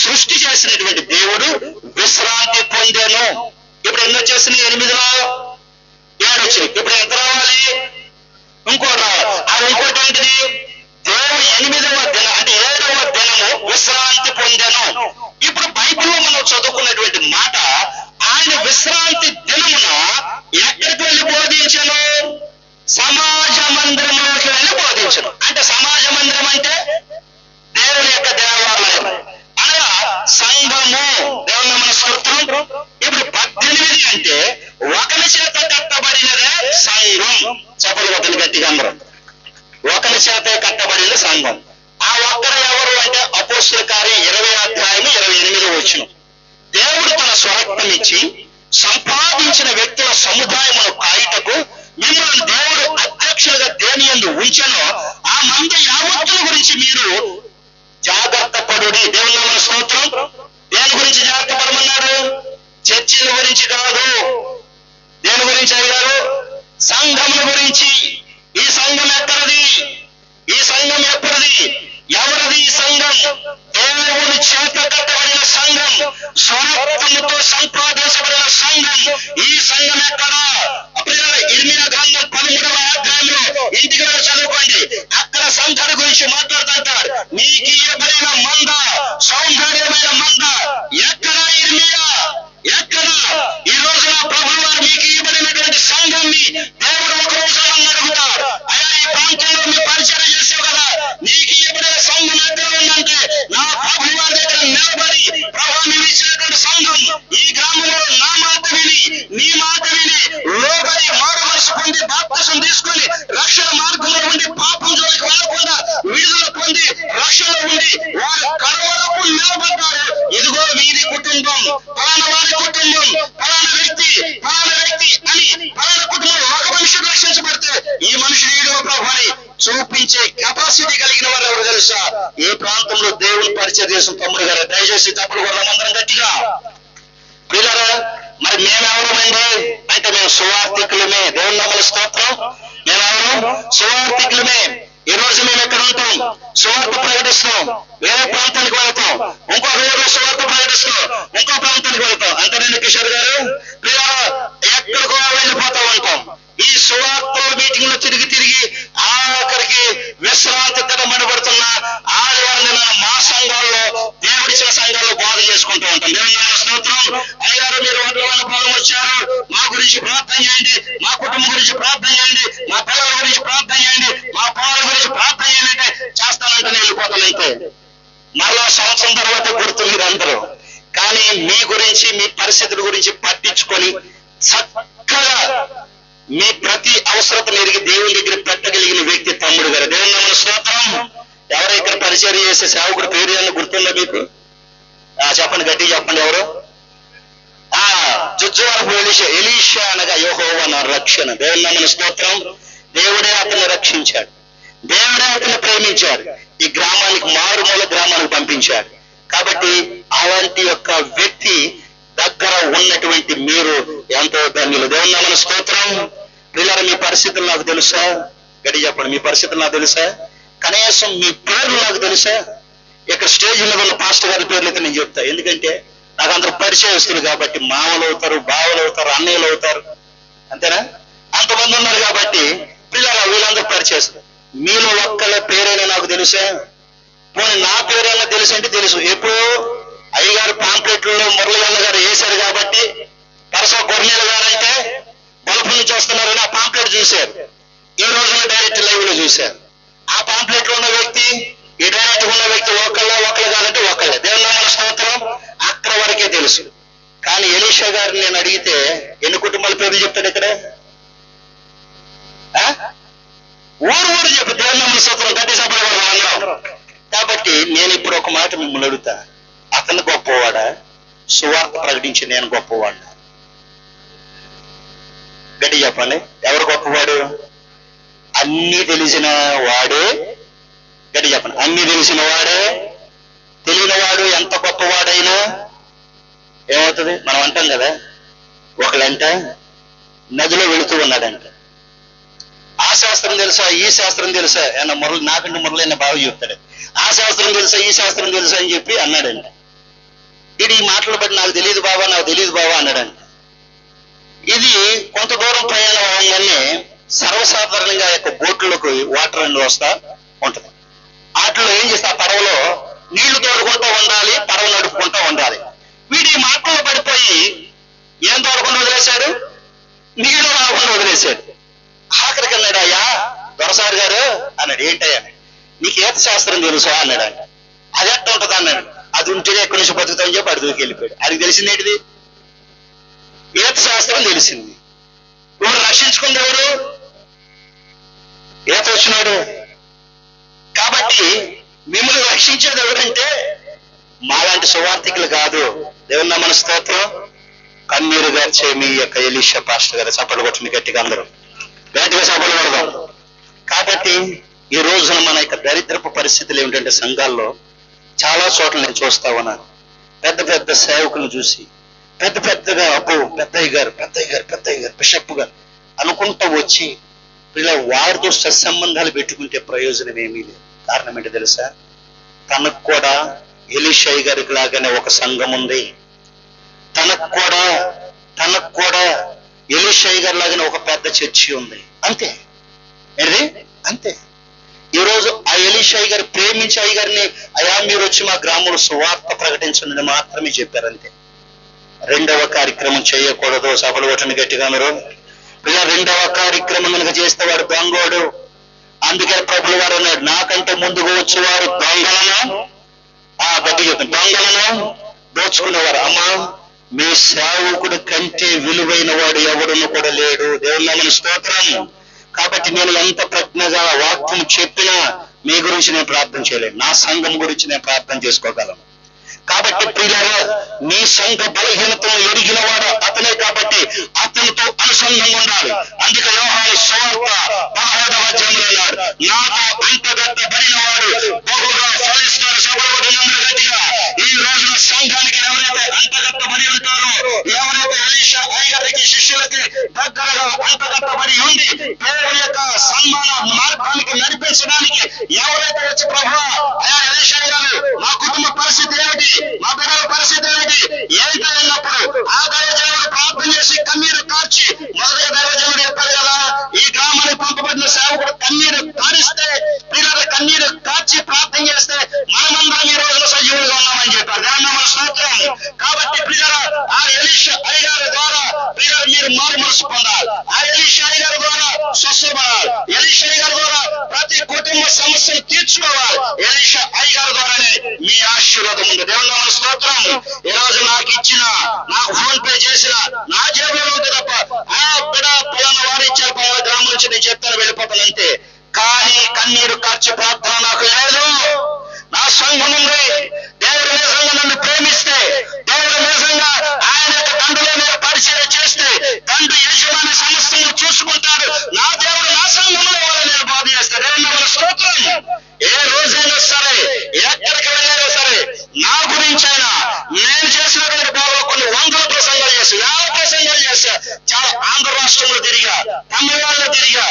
సృష్టి చేసినటువంటి దేవుడు విశ్రాంతి పొందాను. ఇప్పుడు ఎన్ని వచ్చేసింది? 8లో 7 వచ్చింది. ఇప్పుడు ఎంత రావాలి? ఇంకోటి రావాలి. అది ఇంకోటి ఏంటిది? దేవుడు 8వ దినం అంటే 7వ దినము విశ్రాంతి పొందాను. ఇప్పుడు బైబిల్లో మనం చదువుకున్నటువంటి మాట, ఆయన విశ్రాంతి దినమున ఎక్కడికి వెళ్ళి బోధించను? సమాజ మందిరంలోకి వెళ్ళి బోధించను. అంటే సమాజ మందిరం అంటే దేవుని యొక్క దేవాలయం అనగా సంఘము. దేవుని నామమున స్తోత్రం. ఇప్పుడు 18 అంటే 1 చేత కట్టబడినదే సంఘం. చెప్పలు కొట్టండి గట్టిగా అందరం. 1 చేత కట్టబడిన సంఘం. ఆ 1 ఎవరు అంటే అపోస్తలుల కార్యం 20వ అధ్యాయం 28వ వచనం. దేవుడు తన స్వరక్తం ఇచ్చి సంపాదించిన వ్యక్తుల సముదాయమును కాయుటకు మిమ్మల్ని దేవుడు అధ్యక్షులుగా దేని యందు ఉంచెనో ఆ మంద యావత్తుల గురించి మీరు జాగ్రత్త పడుడి. దేవుని నామమున స్తోత్రం. దేని గురించి జాగ్రత్త పడమన్నాడు? చర్చిల గురించి కాదు. దేని గురించి అయ్యారు? సంఘముల గురించి. ఈ సంఘం ఎక్కడిది? ఈ సంఘం ఎప్పటిది? ఎవరిది ఈ సంఘం? దేవుని చేత కట్టబడిన సంఘం, స్వరక్తముతో సంపాదించబడిన సంఘం. ఈ సంఘం ఎక్కడ? ఇర్మియా గ్రంథం 13వ అధ్యాయంలో ఇంటికి వెళ్ళి చదువుకోండి. అక్కడ సంఘాల గురించి మాట్లాడుతుంటారు. నీకు ఇవ్వబడిన మంద, సౌందర్యమైన మంద ఎక్కడ? ఇర్మియా ఎక్కడ? ఈ రోజు నా ప్రభువు వారు మీకు ఇవ్వబడినటువంటి సంఘాన్ని దేవుడు ఒక రోజు నన్ను అడుగుతారు, అయ్యా ఈ ప్రాంతంలో మీ పరిచయం చేసావు కదా, నీకు ఇవ్వబడిన సంఘం ఎక్కడ ఉందంటే నా ప్రభువు వారి దగ్గర నిలబడి, ప్రభు నీవు ఇచ్చినటువంటి సంఘం ఈ గ్రామంలో నా మాట విని, నీ మాట విని, లోబడి మారు మనసు పొంది బాప్తిసం తీసుకొని రక్షణ మార్గంలో ఉండి పాపం జోలికి వెళ్ళకుండా విడుదల పొంది రక్షణలో ఉండి వారి కడవరకు నిలబడ్డారు. ఇదిగో వీరి కుటుంబం, పలానా వారి కుటుంబం, పలానా వ్యక్తి అని పలానా కుటుంబం ఒక మనుషుడు రక్షించబడితే ఈ మనుషుడు ఈడో ప్రభు అని చూపించే కెపాసిటీ కలిగిన వారు ఎవరు తెలుసా? ఏ ప్రాంతంలో దేవుని పరిచయం చేసిన తమ్ముడు గారు. దయచేసి తప్పుడు కూడా అందరం గట్టిగా. పిల్లరా, మరి మేమెవరమండి అంటే మేము సువార్థికులమే. దేవుని నామమున స్తోత్రం. మేమెవరం? సువార్థికులమే. ఈ రోజు మేము ఎక్కడ ఉంటాం? సువార్త ప్రకటిస్తాం. వేరే ప్రాంతానికి వెళ్తాం. ఇంకొక ఊరు సువార్త ప్రకటిస్తాం. ఇంకో ప్రాంతానికి వెళ్తాం. అంతేనండి కిషోర్ గారు. ఎక్కడికో వెళ్ళిపోతా ఉంటాం. ఈ సువార్త మీటింగ్ లో తిరిగి ఆఖరికి విశ్రాంతి దినమనబడుతున్న ఆదివారం మా సంఘాల్లో దేవుడిచ్చిన సంఘాల్లో బాధ చేసుకుంటూ ఉంటాం. దేవుని నామమునకు స్తోత్రం. అయ్యారు మీరు వంటల పొలం వచ్చారు, మా గురించి ప్రార్థన చేయండి, మా కుటుంబం గురించి ప్రార్థన చేయండి, మా పిల్లల గురించి ప్రార్థన చేయండి, మా పిల్లల గురించి ప్రార్థన చేయండి అంటే చేస్తానంటే వెళ్ళిపోతానంటే మళ్ళా సంవత్సరం తర్వాత గుర్తు మీరు అందరూ. కానీ మీ గురించి మీ పరిస్థితుల గురించి పట్టించుకొని చక్కగా మీ ప్రతి అవసరత ఎరిగి దేవుని దగ్గర పెట్టగలిగిన వ్యక్తి తమ్ముడు గారు. దేవుని నామమునకు స్తోత్రం. ఎవరో ఇక్కడ పరిచర్య చేసే సేవకుడు పేరు ఏమన్నా గుర్తుందా మీకు? చెప్పండి, గట్టిగా చెప్పండి. ఎవరు? జుజ్జువరపు ఎలీషా అనగా యెహోవా నా రక్షణ. దేవుని నామమునకు స్తోత్రం. దేవుడే అతన్ని రక్షించాడు, దేవుడే అతన్ని ప్రేమించాడు, ఈ గ్రామానికి మారుమూల గ్రామానికి పంపించాడు. కాబట్టి అలాంటి యొక్క వ్యక్తి దగ్గర ఉన్నటువంటి మీరు ఎంతో ధన్యులు. దేవుని నామమునకు స్తోత్రం. పిల్లలు మీ పరిస్థితులు నాకు తెలుసా? గట్టిగా చెప్పండి, మీ పరిస్థితులు నాకు తెలుసా? కనీసం మీ పేర్లు నాకు తెలుసా? ఇక్కడ స్టేజ్ మీద ఉన్న పాస్టర్ గారి పేర్లు అయితే నేను చెప్తా, ఎందుకంటే నాకు అందరూ పరిచయస్తులు కాబట్టి. మామలు అవుతారు, బావలు అవుతారు, అన్నయ్యలు అవుతారు, అంతేనా? అంతమంది ఉన్నారు కాబట్టి పిల్లలు వీళ్ళందరూ పరిచయస్తులు. మీలో ఒక్కళ్ళ పేరైనా నాకు తెలుసా? పోనీ నా పేరైనా తెలుసు అంటే తెలుసు. ఎప్పుడు అయ్యగారు పాంప్లెట్లలో మురళీగన్న గారు వేశారు కాబట్టి, పరస కొర్నేలు గారు అంటే బలుపు నుంచి వస్తున్నారని ఆ పాంప్లెట్ చూశారు. ఈ రోజున డైరెక్ట్ లైవ్ లో చూశారు. ఆ పాంప్లెట్ లో ఉన్న వ్యక్తి ఈ డైరెక్ట్ ఉన్న వ్యక్తి ఒకళ్ళు కాదంటే ఒకళ్ళే. దేవుని నామమునకు స్తోత్రం. అక్కడ వరకే తెలుసు. కానీ ఎలీషా గారిని నేను అడిగితే ఎన్ని కుటుంబాల పేర్లు చెప్తాడు ఇక్కడ? ఊరు చెప్పు. దేవుని నామమునకు స్తోత్రం. గట్టి సభలో అందరం. కాబట్టి నేను ఇప్పుడు ఒక మాట మిమ్మల్ని అడుగుతా, అతను గొప్పవాడా, సువార్త ప్రకటించి నేను గొప్పవాడా? గట్టి చెప్పండి, ఎవరు గొప్పవాడు? అన్నీ తెలిసిన వాడే. గట్టి చెప్పండి, అన్నీ తెలిసిన వాడే. తెలియని వాడు ఎంత గొప్పవాడైనా ఏమవుతుంది? మనం అంటాం కదా, ఒకళ్ళంట నదిలో వెళుతూ ఉన్నాడంట. ఆ శాస్త్రం తెలుసా, ఈ శాస్త్రం తెలుసా, ఏమన్నా మురళి నాకంటే మురళైన బాగా చెప్తాడు. ఆ శాస్త్రం తెలుసా, ఈ శాస్త్రం తెలుసా అని చెప్పి అన్నాడంట. ఇది ఈ మాటలు బట్టి నాకు తెలియదు బాబా, నాకు తెలియదు బాబా అన్నాడంట. ఇది కొంత దూరం ప్రయాణం అవగానే సర్వసాధారణంగా యొక్క బోట్లకు వాటర్ అండ్ వస్తా ఉంటది. వాటిలో ఏం చేస్తా, పడవలో నీళ్లు తోడుకుంటూ ఉండాలి, పడవ నడుపుకుంటూ ఉండాలి. వీడి మాటలో పడిపోయి ఏం తోడకుండా వదిలేశాడు, నీళ్లు రాకుండా వదిలేశాడు. ఆఖరికి అన్నాడు, అయ్యా దొరసారి గారు అన్నాడు. ఏంటయ్యా? నీకు ఈత శాస్త్రం తెలుసా అన్నాడు. ఆయన అది ఎట్ట ఉంటుంది అన్నాడు. అది ఉంటేనే ఎక్కడి నుంచి బతుకుతామని చెప్పి అడిగి వెళ్ళిపోయాడు. అది తెలిసింది ఏంటిది? ఈత శాస్త్రం తెలిసింది. ఇప్పుడు రక్షించుకుంది ఎవరు? ఈత వచ్చినాడు. కాబట్టి మిమ్మల్ని రక్షించేది ఎవరంటే మాలాంటి సువార్థికులు కాదు. దేవుని నామమునకు స్తోత్రం. కన్నీరు గార్చే మీ యొక్క ఎలీషా పాస్టర్ గారు. చప్పట్లు కొట్టండి గట్టిగా, అందరూ గట్టిగా చప్పట్లు కొడదాం. కాబట్టి ఈ రోజున మన యొక్క దరిద్రపు పరిస్థితులు ఏమిటంటే, సంఘాల్లో చాలా చోట్ల నేను చూస్తా ఉన్నాను. పెద్ద పెద్ద సేవకులను చూసి పెద్దగా అబ్బో పెద్దయ్య గారు బిషప్ గారు అనుకుంటూ వచ్చి ఇలా వారితో సత్సంబంధాలు పెట్టుకుంటే ప్రయోజనం ఏమీ లేదు. కారణం ఏంటో తెలుసా? తనకు కూడా ఎలీషా గారికి లాగానే ఒక సంఘం ఉంది. తనకు కూడా ఎలీషా గారి లాగానే ఒక పెద్ద చర్చి ఉంది. అంతే. ఏంటి? అంతే. ఈ రోజు ఆ ఎలీషా గారు ప్రేమించి అయ్య గారిని, అయ్యా మీరు వచ్చి మా గ్రామంలో సువార్త ప్రకటించండి మాత్రమే చెప్పారు. అంతే. రెండవ కార్యక్రమం చేయకూడదు. సభలు కొట్టండి గట్టిగా మీరు. ఇలా రెండవ కార్యక్రమం కనుక చేస్తే వాడు దొంగోడు. అందుకే ప్రభులు వారు అన్నాడు, నాకంటే ముందుకు వచ్చేవారు దొంగలను, గట్టి చెప్తాను, దొంగలను దోచుకునేవారు. అమ్మా, మీ సేవకుడు కంటే విలువైన వాడు ఎవడును కూడా లేడు. దేవుని నామమునకు స్తోత్రం. కాబట్టి నేను ఎంత ప్రజ్ఞగా వాక్యం చెప్పినా మీ గురించి నేను ప్రార్థన చేయలేను, నా సంఘం గురించి నేను ప్రార్థన చేసుకోగలను. కాబట్టి ప్రియులారా, మీ సంఘ బలహీనతను ఎరిగిన వాడు అతనే. కాబట్టి అతనితో అనుసంధానం ఉండాలి. అందుకే యోహాను సువార్త 16వ అధ్యాయంలో అన్నాడు, నాతో అంటగట్టబడిన వాడు బహుగా ఫలిస్తాడు. సభలో గట్టిగా. ఈ రోజున సంఘానికి ఎవరైతే అంటగట్టబడి ఉంటారో, ఎవరైతే ఎలీషా అయ్యగారికి శిష్యులకి దగ్గరగా అంటగట్టబడి ఉండి దేవుని యొక్క సన్మాన మార్గానికి నడిపించడానికి ఎవరైతే వచ్చి ప్రభువా, అయ్యా ఎలీషా గారు మా కుటుంబ పరిస్థితి ఏమిటి, మా బిడ్డల పరిస్థితి ఏమిటి, ఏంటో అన్నప్పుడు ఆ దైవజనుడు ప్రార్థన చేసి కన్నీరు కార్చి, మొదటి దైవజనుడు చెప్పారు కదా, ఈ గ్రామానికి పంపబడిన సేవకుడు కన్నీరు కారిస్తే పిల్లల కన్నీరు కార్చి ప్రార్థన చేస్తే మనమందరం ఈ రోజున సజీవులుగా ఉన్నామని చెప్పారు. దేవుని నామమున స్తోత్రం. కాబట్టి ప్రియులారా, ఆ ఎలీషా అయ్యగారి ద్వారా ప్రియులారా మీరు మారు మనసు పొందాలి. ఆ ఎలీషా అయ్యగారి ద్వారా స్వస్థపడాలి. ఎలీషా అయ్యగారి ద్వారా ప్రతి కుటుంబ సమస్యను తీర్చుకోవాలి. ఎలీషా అయ్యగారి ద్వారానే మీ ఆశీర్వాదం ఉంది. దేవుని నామమున స్తోత్రం. ఈ రోజు నాకు ఇచ్చిన, నాకు ఫోన్ పే చేసిన నా జేబులో ఉంది తప్ప ఆ బిడ పలానా వారు ఇచ్చారు, పలానా గ్రామం నుంచి నేను చెప్తాను వెళ్ళిపోతానంతే. కానీ కన్నీరు కార్చి ప్రార్థన నాకు లేదు. నా సంఘం ఉంది. దేవుడు నిజంగా నన్ను ప్రేమిస్తే, దేవుడు నిజంగా ఆయన యొక్క తండ్రిలో నేను పరిచయం చేస్తే తండ్రి యజమాని సమస్తను చూసుకుంటాడు. నా దేవుడు నా సంఘంలో వాళ్ళని నేను బాధ చేస్తాను. దేవుని నామమున స్తోత్రం. ఏ రోజైనా సరే, ఎక్కడికి వెళ్ళైనా సరే, నా గురించి అయినా నేను చేసినటువంటి బాధలు కొన్ని వందల ప్రసంగాలు చేశా, 50 ప్రసంగాలు చేశా. చాలా ఆంధ్ర రాష్ట్రంలో తిరిగా, తమిళనాడులో తిరిగా,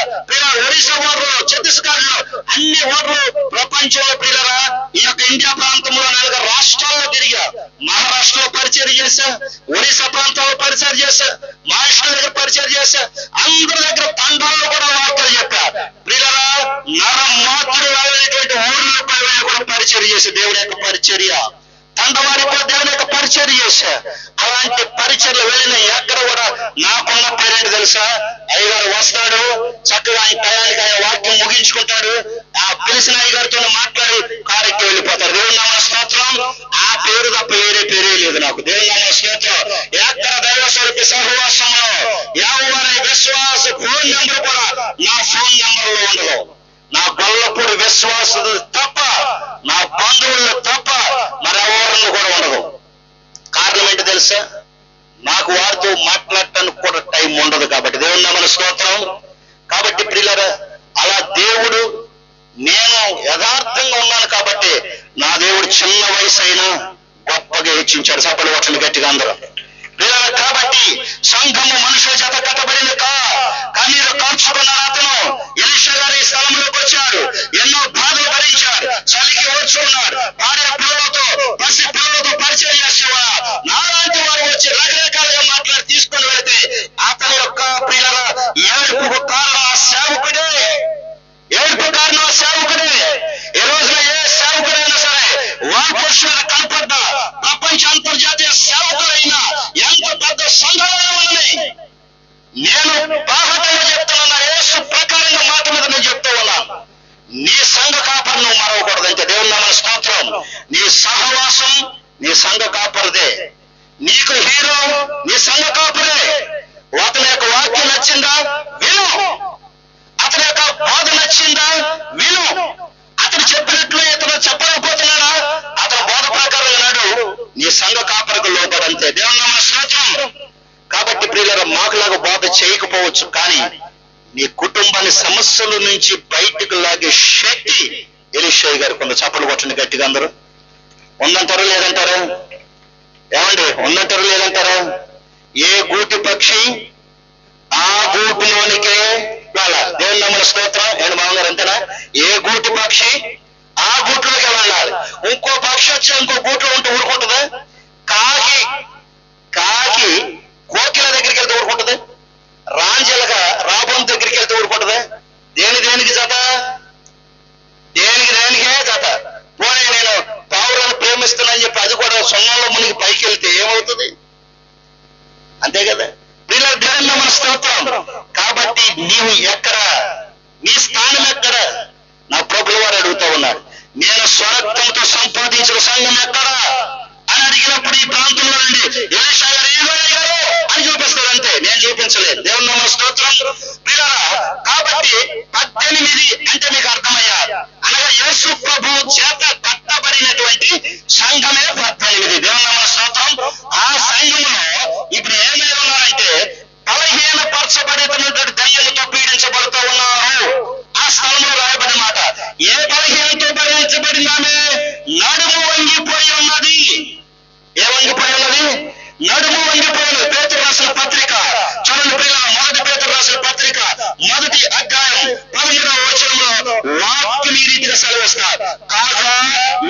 ఒడిశా ఓటర్లు, ఛత్తీస్గఢ్ లో అన్ని ఓటర్లు ప్రపంచంలో ప్రియులరా ఈ యొక్క ఇండియా ప్రాంతంలో 4 రాష్ట్రాల్లో తిరిగా. మహారాష్ట్రలో పరిచయం చేశా, ఒడిశా ప్రాంతాల్లో పరిచయం చేశా, మహారాష్ట్ర దగ్గర పరిచయం చేశా, అందరి దగ్గర తండాల్లో కూడా వార్తలు చెప్పా. ప్రియులరా నరం మాత్రం వెళ్ళినటువంటి ఊర్ల పై కూడా పరిచయం చేసే దేవుడి యొక్క పరిచర్య, తండవారి కూడా దేవుని యొక్క పరిచర్య చేశా. అలాంటి పరిచర్లు వెళ్ళిన ఎక్కడ కూడా నాకున్న పేరేంటి తెలుసా? అయ్యగారు వస్తాడు, చక్కగా ఆయన టయానికి ఆయన వాక్యం ముగించుకుంటాడు, ఆ పిలిచిన అయ్యగారితో మాట్లాడి కారెక్కి వెళ్ళిపోతారు. దేవుని నామమున స్తోత్రం. ఆ పేరు తప్ప వేరే పేరే లేదు నాకు. దేవుని నామమున స్తోత్రం. ఎక్కడ దైవ స్వరూపి సహవాసంలో ఎవరి విశ్వాస ఫోన్ నెంబర్ కూడా నా ఫోన్ నెంబర్ లో ఉండదు. నా గొల్లపూడి విశ్వాసులు తప్ప, నా బంధువులు తప్ప మరెవరిని కూడా ఉండదు. కారణం ఏంటి తెలుసా? నాకు వారితో మాట్లాడటానికి కూడా టైం ఉండదు కాబట్టి. దేవుని నామమున స్తోత్రం. కాబట్టి ప్రియులారా, అలా దేవుడు, నేను యథార్థంగా ఉన్నాను కాబట్టి నా దేవుడు చిన్న వయసు అయినా గొప్పగా హెచ్చించాడు. సపలు వచ్చండి గట్టిగా అందరూ ప్రియులారా. కాబట్టి సంఘము మనుషుల చేత కట్టబడిన కన్నీరు కార్చుకున్న అతను ఎలీషా గారి స్థలంలోకి వచ్చాడు. ఎన్నో బాధలు భరించాడు, చలికి ఓర్చుకున్నాడు, భార్య పిల్లలతో, పసి పిల్లలతో పరిచయం చేసేవా. నాలాంటి వారు వచ్చి రకరకాలుగా మాట్లాడి తీసుకొని వెళితే అతని యొక్క ప్రియులారా ఏడుపుకు కారణం ఆ సేవకుడే. ఏడుపు కారణం ఆ సేవకుడే. ఈ రోజున ఏ సేవకుడైనా సరే వాక్యం మీద కనపడ్డా ప్రపంచ అంతర్జాతీయ సేవకులైనా ఎంత పెద్ద సంఘాలైనా ఉన్నాయి, నేను బాహటంగా చెప్తున్నా, యేసు ప్రకారంగా మాట మీద నేను చెప్తూ ఉన్నాను. నీ సంఘ కాపరి నువ్వు మరవకూడదంటే. దేవుని నామమున స్తోత్రం. నీ సహవాసం నీ సంఘ కాపరిదే. నీకు హీరో నీ సంఘ కాపరే. అతని యొక్క వాక్యం నచ్చిందా విను, అతని యొక్క బాధ నచ్చిందా విను. అతను చెప్పినట్లు ఇతను చెప్పలేకపోతున్నాడా? అతని బోధ ప్రకారం విన్నాడు, నీ సంఘ కాపరికి లోబడంతే. దేవుని నామమున స్తోత్రం. కాబట్టి ప్రియులారా, మాకులాగా బోధ చేయకపోవచ్చు, కానీ నీ కుటుంబాన్ని సమస్యల నుంచి బయటకు లాగే శక్తి ఎలీషా గారు కొంత చప్పలు కొట్టండి గట్టిగా అందరూ. ఉందంటారు లేదంటారా? ఏమండి, ఉందంటారు లేదంటారా? ఏ గూటి పక్షి ఆ గూటిలోనికే వెళ్ళాలి. దేవుని నామమున స్తోత్రం. ఏంటి మామగారు అంతేనా? ఏ గూటి పక్షి ఆ గూట్లోకి వెళ్ళాలి. ఇంకో పక్షి వచ్చి ఇంకో గూట్లో ఉంటే ఊరుకుంటుందా? కాకి కోకిల దగ్గరికి వెళ్తే ఊరుకుంటుంది? రాంజలగా రాబోన్ దగ్గరికి వెళ్తే ఊరుకుంటుందా? దేనికి జత? దేనికే జత. పోనీ నేను పావురాన్ని ప్రేమిస్తున్నానని చెప్పి అది కూడా సొన్నంలో మునిగి పైకి వెళ్తే ఏమవుతుంది? అంతే కదా. ప్రియులారా, దేవుని నామమున స్తోత్రం. కాబట్టి నీవు ఎక్కడ, నీ స్థానం ఎక్కడ? నా ప్రభువు వారు అడుగుతూ ఉన్నారు. నేను స్వరక్తంతో సంపాదించిన సంఘం ఎక్కడ అని అడిగినప్పుడు ఈ ప్రాంతంలో నుండి ఎలీషా గారు ఏమయ్యారు అని చూపిస్తారు. అంతే, నేను చూపించలేదు. దేవుని నామమున స్తోత్రం. ప్రియులారా, కాబట్టి 18 అంటే మీకు అర్థమయ్యారు. అనగా యేసు ప్రభు చేత కట్టబడినటువంటి సంఘమే 18. దేవుని నామమున స్తోత్రం. ఆ సంఘములో ఇప్పుడు ఏమై ఉన్నారంటే బలహీనపరచబడినటువంటి దయ్యముతో పీడించబడుతూ ఉన్నారు. ఆ స్థలంలో రాయబడిన మాట, ఏ బలహీనతో భరించబడినామే నడుము వంగిపోయి ఉన్నది. ఏ వంగిపోయి ఉన్నది? నడుము వంగిపోయినది. పేతురు రాసిన పత్రిక చూడండి ప్రియులారా, 1 పేతురు రాసిన పత్రిక 1వ అధ్యాయం 13వ వచనంలో వాక్యం ఈ రీతిగా సెలవిస్తారు. కాగా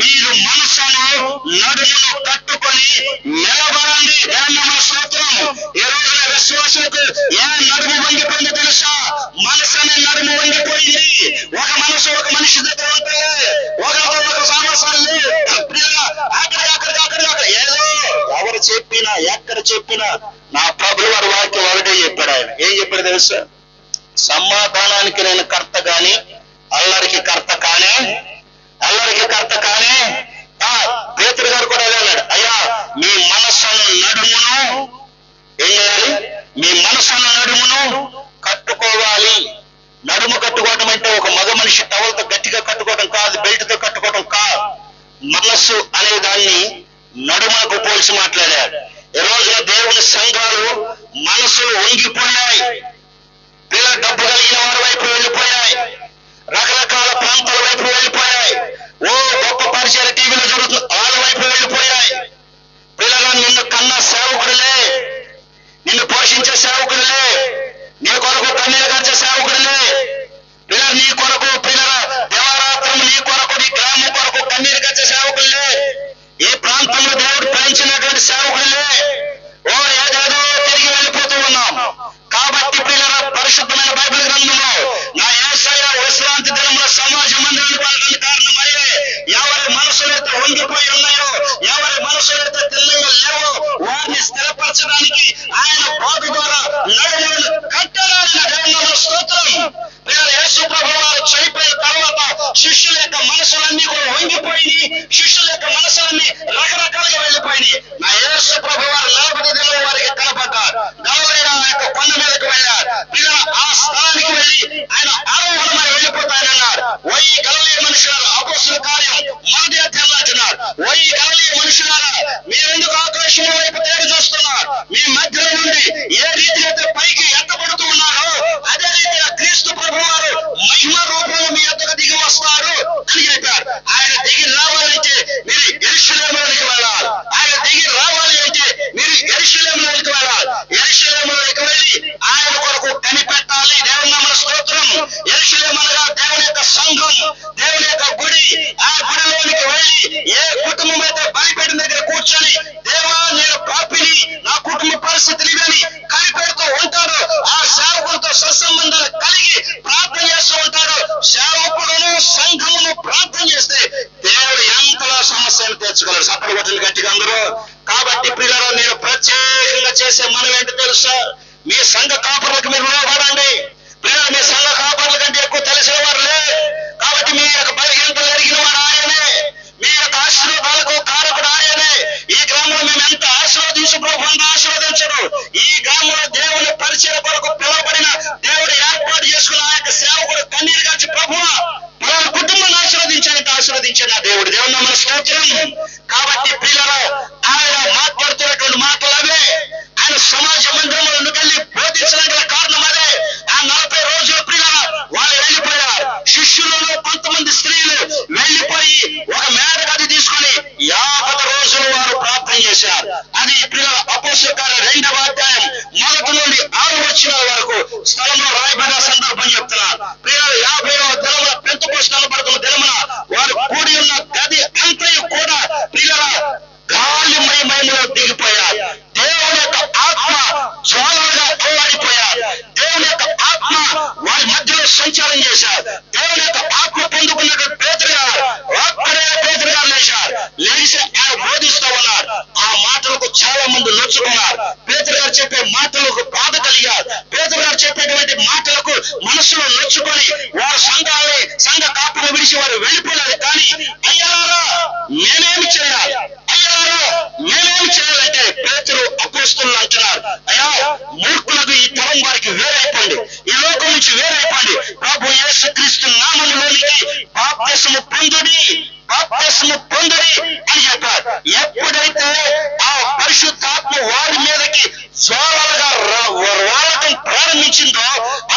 మీరు మనసును నడుమును కట్టుకొని నిలబడండి. దేవుని నామమున స్తోత్రం. ఈ రోజున విశ్వాసులకు ఏ నడుము వంగిపోయిందో తెలుసా? మనసు అనే నడుము వంగిపోయింది. ఒక మనసు ఒక మనిషి దగ్గర ఉంటే నా ప్రభువు వారి వాక్యం ఒకటే చెప్పాడు. ఆయన ఏం చెప్పాడు తెలుసా? సమాధానానికి నేను కర్త గాని అల్లరికి కర్త కానే, అల్లరికి కర్త కానే. పేతురు గారు కూడా అదే అన్నాడు, అయ్యా మీ మనస్సును నడుమును ఏం చేయాలి? మీ మనస్సును నడుమును కట్టుకోవాలి. నడుము కట్టుకోవడం అంటే ఒక మగ మనిషి టవల్తో గట్టిగా కట్టుకోవడం కాదు, బెల్ట్తో కట్టుకోవడం కాదు. మనస్సు అనే దాన్ని నడుములకు పోల్చి మాట్లాడాడు. ఈ రోజున దేవుని సంఘాలు మనసులు వంగిపోయాయి. పిల్లల డబ్బు కలిగిన వారి వైపు వెళ్ళిపోయాయి, రకరకాల ప్రాంతాల వైపు వెళ్ళిపోయాయి. ఓ గొప్ప పరిచయాల టీవీలో జరుగుతుంది, వాళ్ళ వైపు వెళ్ళిపోయాయి. పిల్లల నిన్ను కన్న సేవకుడులే, నిన్ను పోషించే సేవకుడులే, నీ కొరకు కన్నీరు కార్చే సేవకుడులే, పిల్లల నీ కొరకు పిల్లల దేవరాత్రం నీ కొరకు నీ గ్రామం కొరకు కన్నీరు కార్చే సేవకుడులే, ఈ ప్రాంతంలో దేవుడు పెంచినటువంటి సేవకుడులే. ఓ ఏదేదో తిరిగి వెళ్ళిపోతూ ఉన్నాం. కాబట్టి పిల్లల పరిశుద్ధమైన బైబిల్ గ్రంథంలో నా యేసయ్య విశ్రాంతి దినముల సమాజ మందిరాన్ని పడడానికి కారణం అయ్యే. ఎవరి మనసులైతే వంగిపోయి ఉన్నాయో, ఎవరి మనసులైతే తెల్లగా లేవో వారిని స్థిరపరచడానికి ఆయన బోధ ద్వారా నడుములను కట్టాలని దేవుని స్తోత్రం. పిల్లల యేసు ప్రభువు వారు చనిపోయిన తర్వాత శిష్యుల యొక్క మనసులన్నీ కూడా వంగిపోయి, శిష్యుల యొక్క మనసులన్నీ రకరకాలుగా వెళ్ళిపోయినాయి. నా యేసు ప్రభువు వారు 40 దినాలు వారికి కనపడ్డారు. గలిలయ యొక్క కొండ మీదకి వెళ్ళారు. పిల్లల ఆ స్థలానికి వెళ్ళి ఆయన ఆరోహణమై వెళ్ళిపోతాయన్నారు. ఓ ఈ గలిలయ మనుషులారా, అపోస్తుల కార్యం 1వ అధ్యాయంలో అంటున్నారు, ఓ ఈ గలిలయ మనుషులారా, మీరెందుకు ఆకాశం వైపు తేరు చూస్తున్నారు? మీ మధ్యలో నుండి ఏ రీతి అయితే పైకి ఎత్తబడుతూ ఉన్నారో అదే రీతిగా క్రీస్తు ప్రభువు వారు మహిమ రూపంలో మీ యొద్దకు దిగి వస్తారు అని చెప్పారు. ఆయన దిగి రావాలంటే మీరు యెరూషలేములోనికి వెళ్ళాలి. ఆయన దిగి రావాలి అంటే మీరు యెరూషలేములోనికి వెళ్ళాలి. యెరూషలేములోనికి వెళ్ళి ఆయన కొరకు కనిపెట్టాలి. దేవుని నామమున స్తోత్రం. యెరూషలేము అనగా దేవుని యొక్క సంఘం, దేవుని యొక్క గుడి. ఆ గుడిలోనికి వెళ్ళి ఏ కుటుంబం అయితే బలిపీఠం దగ్గర కూర్చొని దేవా నేను పాపిని, నా కుటుంబ పరిస్థితులు ఇవని కనిపెడుతూ ఉంటాడు. ఆ సేవకులతో సత్సంబంధాలు కలిగి ప్రార్థన చేస్తూ ఉంటాడు. సేవకుడును సంఘమును ప్రార్థన చేస్తే దేవుడు ఎంతలా సమస్యను తీర్చగలరు. సప్పటి కొట్టలు గట్టిగా అందరూ. కాబట్టి పిల్లలు నేను ప్రత్యేకంగా చేసే మనం ఏంటి తెలుసా? మీ సంఘ కాపర్లకు మీరు లోబడండి. పిల్లలు మీ సంఘ కాపర్ల కంటే ఎక్కువ తెలిసిన వారు లేదు. కాబట్టి మీ యొక్క బలహీనతలు ఎరిగిన వాడు ఆయనే, మీ యొక్క ఆశీర్వాదాలకు కారకుడు ఆయనే. ఈ గ్రామంలో మేము ఎంత ఆశీర్వదించు ప్రభుత్వం ఆశీర్వదించడు. ఈ గ్రామంలో దేవుని పరిచయం కొరకు పిలువబడిన దేవుడు ఏర్పాటు చేసుకున్న ఆ యొక్క సేవకుడు కన్నీరు గార్చి ప్రభువా మన కుటుంబాన్ని ఆశీర్వదించాడు ఆ దేవుడు. దేవుని నామమున స్తోత్రం. కాబట్టి పిల్లలు ఆయన మాట్లాడుతున్నటువంటి మాటలు అవే. ఆయన సమాజ మందిరంలో వెళ్ళి బోధించడానికి కారణం అదే. ఆ 40 రోజుల పిల్లలు వాళ్ళు వెళ్ళిపోయారు. శిష్యులను కొంతమంది స్త్రీలు వెళ్ళిపోయి ఒక మేడ గది తీసుకొని 50 రోజులు వారు ప్రార్థన చేశారు. అది పిల్లల అపోస్తలుల కార్యం 2వ అధ్యాయం 1 నుండి 6 వచనాల వరకు స్థలంలో రాయబడిన సందర్భం చెప్తున్నారు. పిల్లలు 50వ దినమున పెంతెకోస్తు కనబడుతున్న దినమున వారు కూడి ఉన్న గది అంతయు కూడా పిల్లల గాలిమయమయంలో దిగిపోయారు. దేవుని యొక్క ఆత్మ జ్వాలలుగా అల్లాడిపోయారు. దేవుని యొక్క ఆత్మ వారి మధ్యలో సంచారం చేశారు. దేవుని యొక్క ఆత్మ పొందుకున్నటువంటి పేతురు గారు ఒక్కడే పేతురు గారు లేచి ఆయన బోధిస్తూ ఉన్నారు. ఆ మాటలకు చాలా మంది నొచ్చుకున్నారు. పేతురు గారు చెప్పే మాటలకు బాధ కలిగారు. పేతురు గారు చెప్పేటువంటి మాటలకు మనసులో నొచ్చుకొని వారు సంఘ కాపులు విడిచి వారు వెళ్ళిపోయారు. కానీ అయ్యారా నేనేమి చేయాలి, అయ్యారా నేనేమి చేయాలంటే పేతురు అపోస్తలులు అంటున్నారు, అయ్యా మూర్ఖులకు ఈ తరం వారికి వేరైపోండి, ఈ లోకం నుంచి వేరైపోండి, ప్రభు యేసుక్రీస్తు నామములోనికి బాప్తిసము పొందుడి అని చెప్పారు. ఎప్పుడైతే ఆ పరిశుద్ధాత్మ వారి మీదకి జ్వాలలుగా రావటం ప్రారంభించిందో,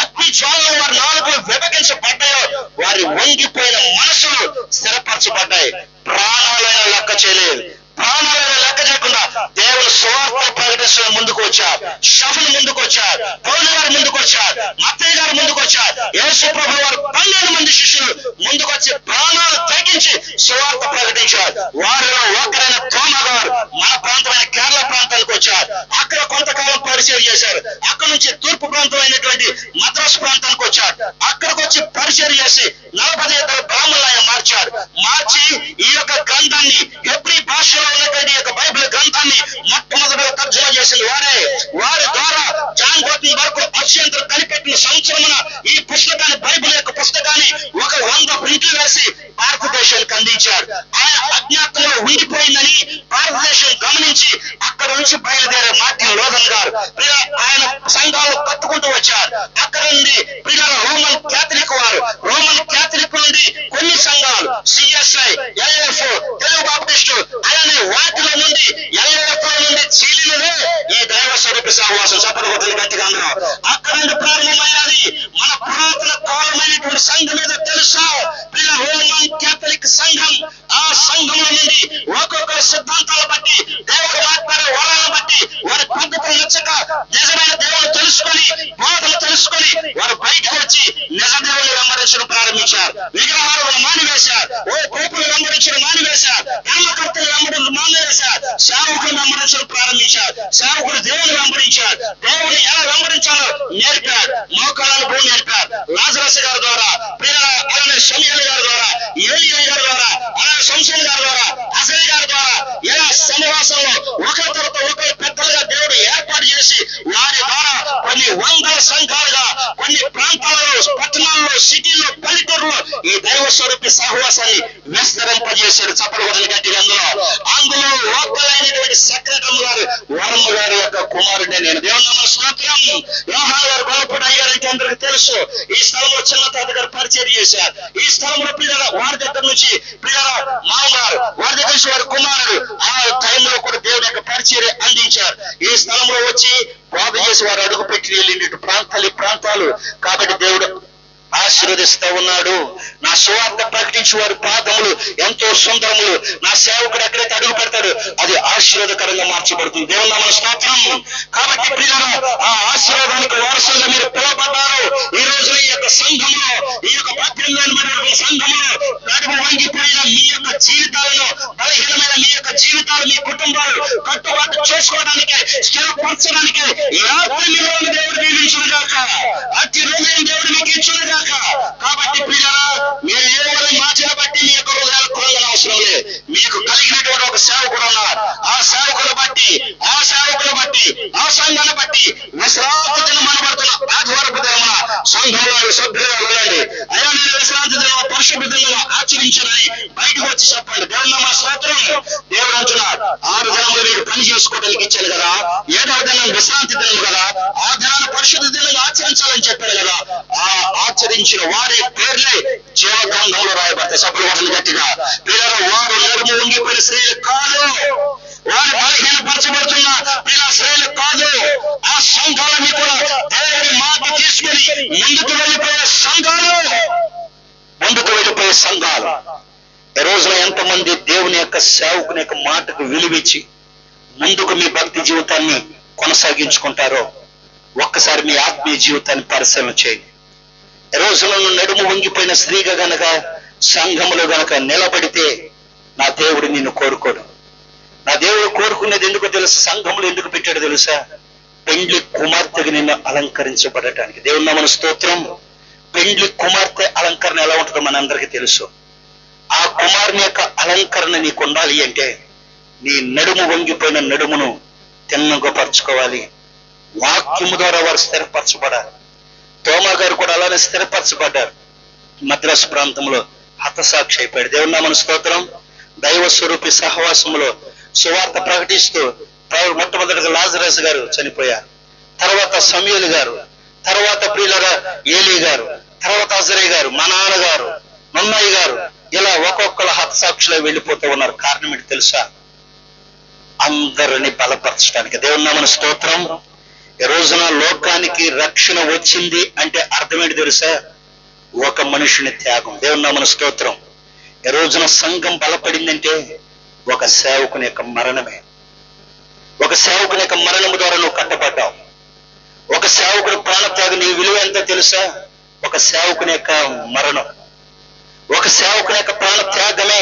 అగ్ని జ్వాలలు వారి నాలుగులు విభజించబడ్డాయో వారి వంగిపోయిన మనసులు స్థిరపరచబడ్డాయి. ప్రాణాలైన లెక్క చేయలేదు. ప్రాణాలైన లెక్క చేయకుండా దేవుని సువార్త ప్రకటించడం ముందుకు వచ్చారు. షఫులు ముందుకు వచ్చారు, పౌలు గారు ముందుకు వచ్చారు, మత్తయి గారు ముందుకు వచ్చారు. యేసు ప్రభువు వారు 12 మంది శిష్యులు ముందుకు వచ్చి ప్రాణాలు తగ్గించి సువార్త ప్రకటించారు. వారిలో ఒకరైన తోమా గారు మన ప్రాంతమైన కేరళ ప్రాంతానికి వచ్చారు. అక్కడ కొంతకాలం పరిచయం చేశారు. అక్కడ నుంచి తూర్పు ప్రాంతం అయినటువంటి మద్రాసు ప్రాంతానికి వచ్చారు. అక్కడికి వచ్చి పరిచయం చేసి 45 బ్రాహ్మణులు ఆయన మార్చి ఈ యొక్క గ్రంథాన్ని హెబ్రీ భాషలో ఉన్నటువంటి యొక్క బైబిల్ గ్రంథాన్ని మొట్టమొదటిగా తర్జుమా చేసింది వారే. అందించాడు. ఆయన అజ్ఞాతంలో ఉండిపోయిందని భారతదేశం గమనించి అక్కడ నుంచి బయలుదేరే మార్టిన్ లూథర్ గారు ఆయన సంఘాలు కట్టుకుంటూ వచ్చారు. అక్కడ నుండి రోమన్ క్యాథలిక్ వారు, రోమన్ క్యాథలిక్ నుండి కొన్ని సంఘాలు సిఎస్ఐ, ఎల్ఎఫ్, తెలుగు బాప్టిస్టు అలానే వాటిలో నుండి ఎల్ఎఫ్ నుండి చీలినదే ఈ దైవ స్వరూప సహవాసం. చెప్పకూడదు గట్టిగా అందరూ. అక్కడ నుండి ప్రారంభమైనది మన పురాతన కాలమైనటువంటి సంఘం ఏదో తెలుసా? రోమన్ క్యాథలిక్ సంఘం. ఆ సంఘంలో నుండి ఒక్కొక్క సిద్ధాంతాల బట్టి, దేవుడు మాట్లాడే వరాలను బట్టి, వారి పద్ధతులు నచ్చక నిజమైన దేవుడు తెలుసుకొని, బోధలు తెలుసుకొని వారు బయటకు వచ్చి నిజ దేవుని వెంబడించడం ప్రారంభించారు. విగ్రహాలను మానివేశారు, కోపులు వెంబడించడం మానివేశారు, ధర్మకర్తలు వెంబడించడం మానివేశారు, సేవకులు వెంబడించడం ప్రారంభించారు. సేవకులు దేవుని వెంబడించారు, దేవుని ఎలా వెంబడించాలో నేర్పారు, మోకాలను భూమి నేర్పారు. లాజరస్ గారి ద్వారా, అలానే సమయల్ గారి ద్వారా, ఏలియా గారి ద్వారా, అలానే సంసోను గారి ద్వారా, అజయ్ గారి ద్వారా ఎలా సమావేశంలో ఒకరి తర్వాత ఒకరి పెద్దలుగా దేవుడు ఏర్పాటు చేసి వారి ద్వారా కొన్ని వందల సంఘాలుగా కొన్ని ప్రాంతాలలో, పట్టణాల్లో, సిటీల్లో, పల్లెటూరులో ఈ దైవ స్వరూపి సహవాసాన్ని విస్తరింపజేశాడు. చప్పలు గట్టిగా అందులో లోకల్ అయినటువంటి సెక్రటరీ గారు వరమ్మ గారి యొక్క కుమారుడే నేను. దేవుని స్తోత్రం. యోహాను గారు బలపడి అయ్యారంటే అందరికి తెలుసు. ఈ స్థలంలో చిన్న తాత గారు పరిచయం చేశారు. ఈ స్థలంలో వారి దగ్గర నుంచి మామగారు, వారి దగ్గర నుంచి వారి కుమారుడు ఆ టైంలో కూడా దేవుడి యొక్క పరిచయం అందించారు. ఈ స్థలంలో వచ్చి బాధ చేసి వారు అడుగు పెట్టి వెళ్ళినట్టు ప్రాంతాలు కాబట్టి దేవుడు ఆశీర్వదిస్తా ఉన్నాడు. నా సువార్త ప్రకటించి వారి పాదములు ఎంతో సుందరములు. నా సేవకుడు ఎక్కడైతే అడుగు పెడతాడు అది ఆశీర్వాదకరంగా మార్చబడుతుంది. దేవుని నామమున స్తోత్రం. కాబట్టి ప్రియులారా, ఆ ఆశీర్వాదానికి వారసులుగా మీరు పిలువబడ్డారు. ఈ రోజు ఈ యొక్క సంఘంలో, ఈ యొక్క 18 సంఘంలో నడుము వంగిపోయిన మీ యొక్క జీవితాలను, బలహీనమైన మీ యొక్క జీవితాలు, మీ కుటుంబాలు కట్టుబాటు చేసుకోవడానికి, స్థిరపరచడానికి దేవుడు దీవించును గాక. అతి హృదయం దేవుడు మీకు ఇచ్చును గాక. కాబట్టి ప్రియులారా, మీరు ఎవరి మాటను బట్టి మీ యొక్క హృదయాలు కొనగల అవసరం లేదు. మీకు కలిగినటువంటి ఒక సేవకుడు ఉన్నారు. ఆ సేవకులు బట్టి, ఆ సంఘాన్ని బట్టి విశ్రాంతి దినం అనబడుతున్న ఆదివారపు దినమున సంఘంలో సభ్యులుగా వెళ్ళండి. అయ్యా, నేను విశ్రాంతి దినం పరిశుభ్ర దినంలో ఆచరించాలని బయటకు వచ్చి చెప్పండి. దేవుని నామ స్తోత్రం. దేవుడు అంటున్నాడు, 6 దినములు మీరు పని చేసుకోవడానికి ఇచ్చాను కదా, 7వ దినం విశ్రాంతి దినం కదా, ఆ దినాన్ని పరిశుద్ధ దినంగా ఆచరించాలని చెప్పాడు కదా. ఆ ఆచరించిన వారి పేర్లే జీవగ్రంథంలో రాయబడతాయి. సభ్యులు వాటిని గట్టిగా వారు నడుము వంగిపోయిన స్త్రీలు కాదు, వారు బలహీనపరచబడుతున్న స్త్రీలు కాదు. ఆ సంఘాలన్నీ కూడా దేవుడి మాట తీసుకుని ముందుకు వెళ్ళిపోయే సంఘాలు. ఈ రోజున ఎంతమంది దేవుని యొక్క సేవకుని యొక్క మాటకు విలువిచ్చి ముందుకు మీ భక్తి జీవితాన్ని కొనసాగించుకుంటారో ఒక్కసారి మీ ఆత్మీయ జీవితాన్ని పరిశీలన చేయండి. ఈ రోజున నడుము వంగిపోయిన స్త్రీగా గనక సంఘములో గనక నిలబడితే నా దేవుడు నిన్ను కోరుకోడు. నా దేవుడు కోరుకునేది ఎందుకో తెలుసు? సంఘములు ఎందుకు పెట్టాడు తెలుసా? పెండ్లి కుమార్తెగా నిన్ను అలంకరించబడటానికి. దేవుని నామమున స్తోత్రం. పెండ్లి కుమార్తె అలంకరణ ఎలా ఉంటుందో మనందరికీ తెలుసు. ఆ కుమారుని యొక్క అలంకరణ నీకు ఉండాలి అంటే నీ నడుము వంగిపోయిన నడుమును తిన్నగపరచుకోవాలి. వాక్యము ద్వారా వారు స్థిరపరచబడాలి. తోమా గారు కూడా అలానే స్థిరపరచబడ్డారు. మద్రాసు ప్రాంతంలో హతసాక్షి అయిపోయాడు. దేవుని నామమున స్తోత్రం. దైవ స్వరూపి సహవాసములో సువార్త ప్రకటిస్తూ మొట్టమొదటిగా లాజరస్ గారు చనిపోయారు. తర్వాత సమయలు గారు, తర్వాత ప్రియులగా ఏలీ గారు, తర్వాత అజరయ్య గారు, మా నాన్నగారు, నన్నయ్య గారు, ఇలా ఒక్కొక్కరు హతసాక్షులు వెళ్ళిపోతూ ఉన్నారు. కారణం ఏంటి తెలుసా? అందరిని బలపరచడానికి. దేవుని నామమున స్తోత్రం. ఈ రోజున లోకానికి రక్షణ వచ్చింది అంటే అర్థం ఏంటి తెలుసా? ఒక మనుషుని త్యాగం. దేవుని నామమున స్తోత్రం. ఈ రోజున సంఘం బలపడిందంటే ఒక సేవకుని యొక్క మరణమే. ఒక సేవకుని యొక్క మరణము ద్వారా నువ్వు కట్టబడ్డావు. ఒక సేవకుని ప్రాణత్యాగం నీ విలువ ఎంత తెలుసా? ఒక సేవకుని యొక్క మరణం, ఒక సేవకుని యొక్క ప్రాణత్యాగమే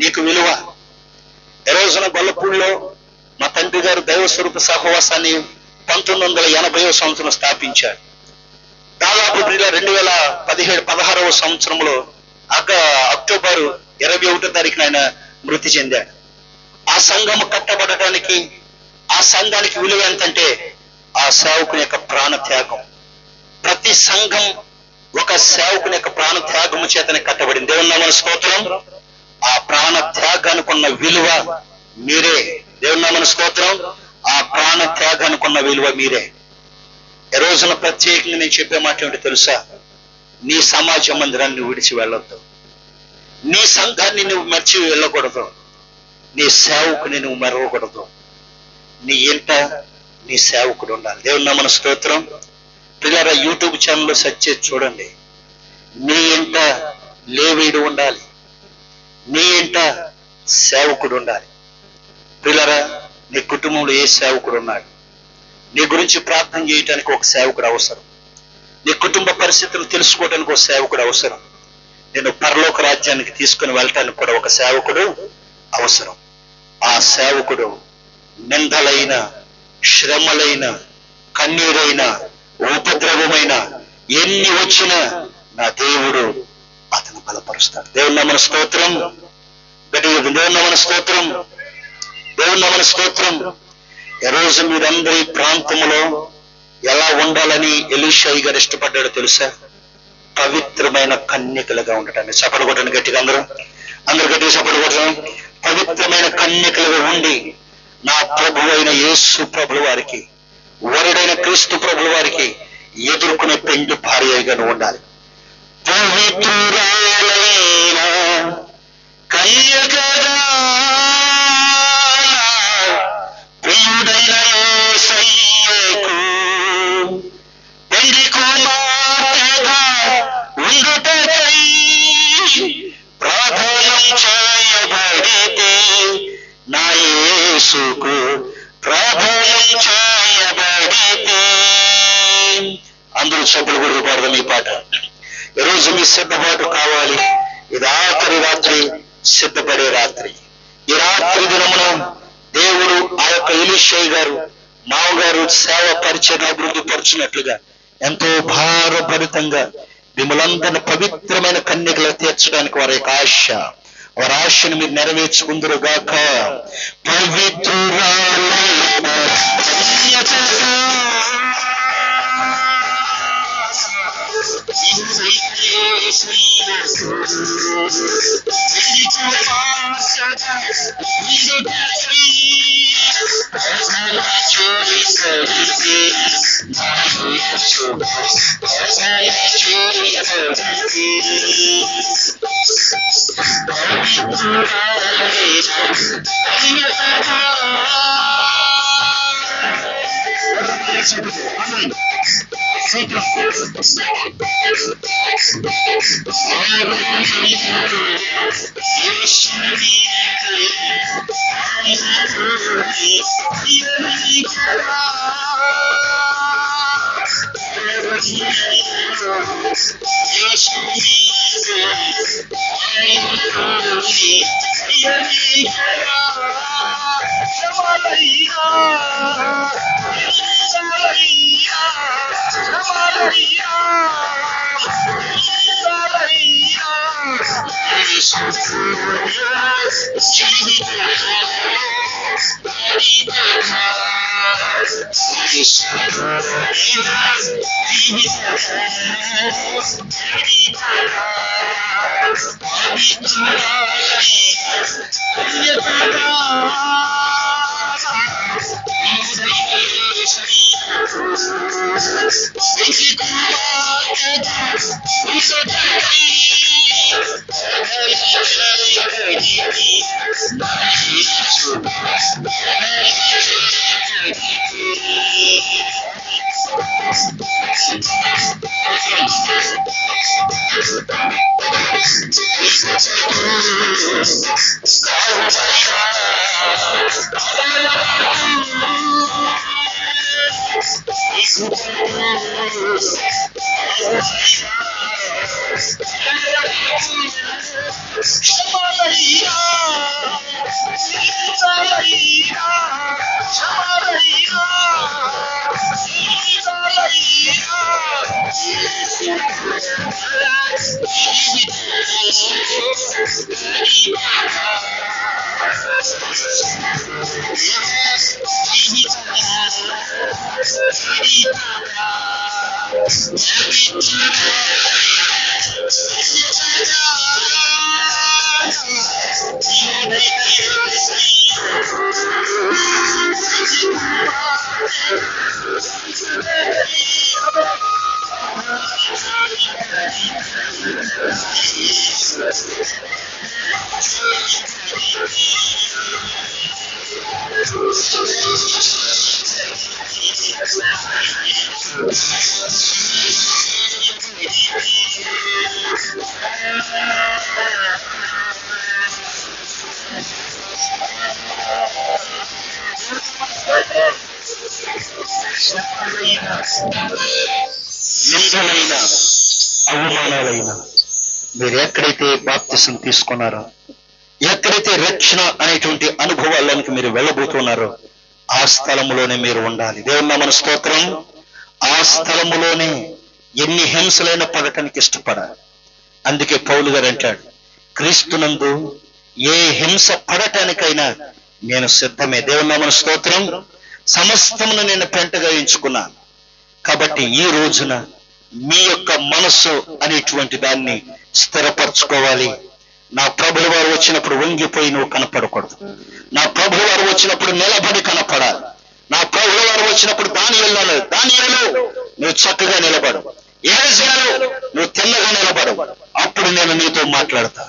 నీకు విలువ. ఈ రోజున గొల్లపూడిలో మా తండ్రి గారు దైవ స్వరూప సహవాసాన్ని 1980వ సంవత్సరం స్థాపించాడు. దాదాపు 2016వ సంవత్సరంలో అక్టోబర్ 21వ తారీఖున ఆయన మృతి చెందాడు. ఆ సంఘం కట్టబడటానికి, ఆ సంఘానికి విలువ ఎంతంటే ఆ సేవకుని యొక్క ప్రాణ త్యాగం. ప్రతి సంఘం ఒక సేవకుని యొక్క ప్రాణ త్యాగము చేతనే కట్టబడింది. దేవుని నామమున స్తోత్రం. ఆ త్యాగానికి ఉన్న విలువ మీరే. దేవుని నామమున స్తోత్రం. ఆ ప్రాణ త్యాగానికి ఉన్న విలువ మీరే. ఈ రోజున ప్రత్యేకంగా నేను చెప్పే మాట ఏమిటి తెలుసా? నీ సమాజ మందిరాన్ని విడిచి వెళ్ళొద్దు. నీ సంఘాన్ని నువ్వు మర్చి వెళ్ళకూడదు. నీ సేవకుని నువ్వు మరవకూడదు. నీ ఇంట నీ సేవకుడు ఉండాలి. దేవుని నామమున స్తోత్రం. పిల్లరా, యూట్యూబ్ ఛానల్లో సెర్చ్ చేసి చూడండి. నీ ఇంట లేవీయుడు ఉండాలి. నీ ఇంట సేవకుడు ఉండాలి. పిల్లరా, నీ కుటుంబంలో ఏ సేవకుడు ఉన్నాడు? నీ గురించి ప్రార్థన చేయటానికి ఒక సేవకుడు అవసరం. నీ కుటుంబ పరిస్థితులు తెలుసుకోవడానికి ఒక సేవకుడు అవసరం. నేను పరలోక రాజ్యానికి తీసుకుని వెళ్ళటానికి కూడా ఒక సేవకుడు అవసరం. ఆ సేవకుడు నిందలైన, శ్రమలైన, కన్నీరైన, ఉపద్రవమైన ఎన్ని వచ్చినా నా దేవుడు అతను బలపరుస్తాడు. దేవుని నామమున స్తోత్రం. దేవుని నామమున స్తోత్రం. దేవుని నామమున స్తోత్రం. ఈ రోజు మీరందరూ ఈ ప్రాంతంలో ఎలా ఉండాలని ఎలీషా గారు ఇష్టపడ్డాడో తెలుసా? పవిత్రమైన కన్యకలుగా ఉండటాన్ని. చప్పట్లు కొట్టండి గట్టిగా, అందరూ గట్టిగా చప్పట్లు కొట్టడం. పవిత్రమైన కన్యకలుగా ఉండి నా ప్రభు అయిన యేసు ప్రభుల వారికి, వరుడైన క్రీస్తు ప్రభుల వారికి ఎదుర్కొనే పెండు భార్యగా ఉండాలి. పవిత్రురాలైన కన్యకగా ప్రియుడైన యేసయ్యకు పెండి కుమార్తెగా ఉండుటకై ప్రార్థనం చేయబడితే, నా యేసుకు ప్రార్థనం చేయబడితే. అందరూ సభ్యులు కూడా పాడదాం ఈ పాట. ఈరోజు మీ సిద్ధపాటు కావాలి. ఇది ఆఖరి రాత్రి, సిద్ధపడే రాత్రి. ఈ రాత్రి దినమున దేవుడు ఆ యొక్క ఎలీషా గారు, మామగారు సేవ పరిచయం అభివృద్ధి పరుచినట్లుగా ఎంతో భారభరితంగా మిమ్మల్ందరినీ పవిత్రమైన కన్యకలు తీర్చడానికి వారి యొక్క ఆశ, వారి ఆశను మీరు నెరవేర్చుకుందరుగాక. పవిత్రురాలైన కన్యకగా నిందలైన అవమానాలైన మీరు ఎక్కడైతే బాప్తిసం తీసుకున్నారో, ఎక్కడైతే రక్షణ అనేటువంటి అనుభవాల్లోనికి మీరు వెళ్ళబోతున్నారో ఆ స్థలములోనే మీరు ఉండాలి. దేవుని నామమున స్తోత్రం. ఆ స్థలములోనే ఎన్ని హింసలైనా పడటానికి ఇష్టపడాలి. అందుకే పౌలు గారు అంటాడు, క్రీస్తునందు ఏ హింస పడటానికైనా నేను సిద్ధమే. దేవుని నామమున స్తోత్రం. సమస్తమును నేను పెంటగా ఎంచుకున్నాను. కాబట్టి ఈ రోజున మీ యొక్క మనస్సు అనేటువంటి దాన్ని స్థిరపరచుకోవాలి. నా ప్రభుల వారు వచ్చినప్పుడు వంగిపోయి నువ్వు కనపడకూడదు. నా ప్రభుల వారు వచ్చినప్పుడు నిలబడి కనపడాలి. నా ప్రభుల వారు వచ్చినప్పుడు దానియేలు నువ్వు చక్కగా నిలబడు, ఏలియాలో నువ్వు తిన్నగా నిలబడు. అప్పుడు నేను నీతో మాట్లాడతా.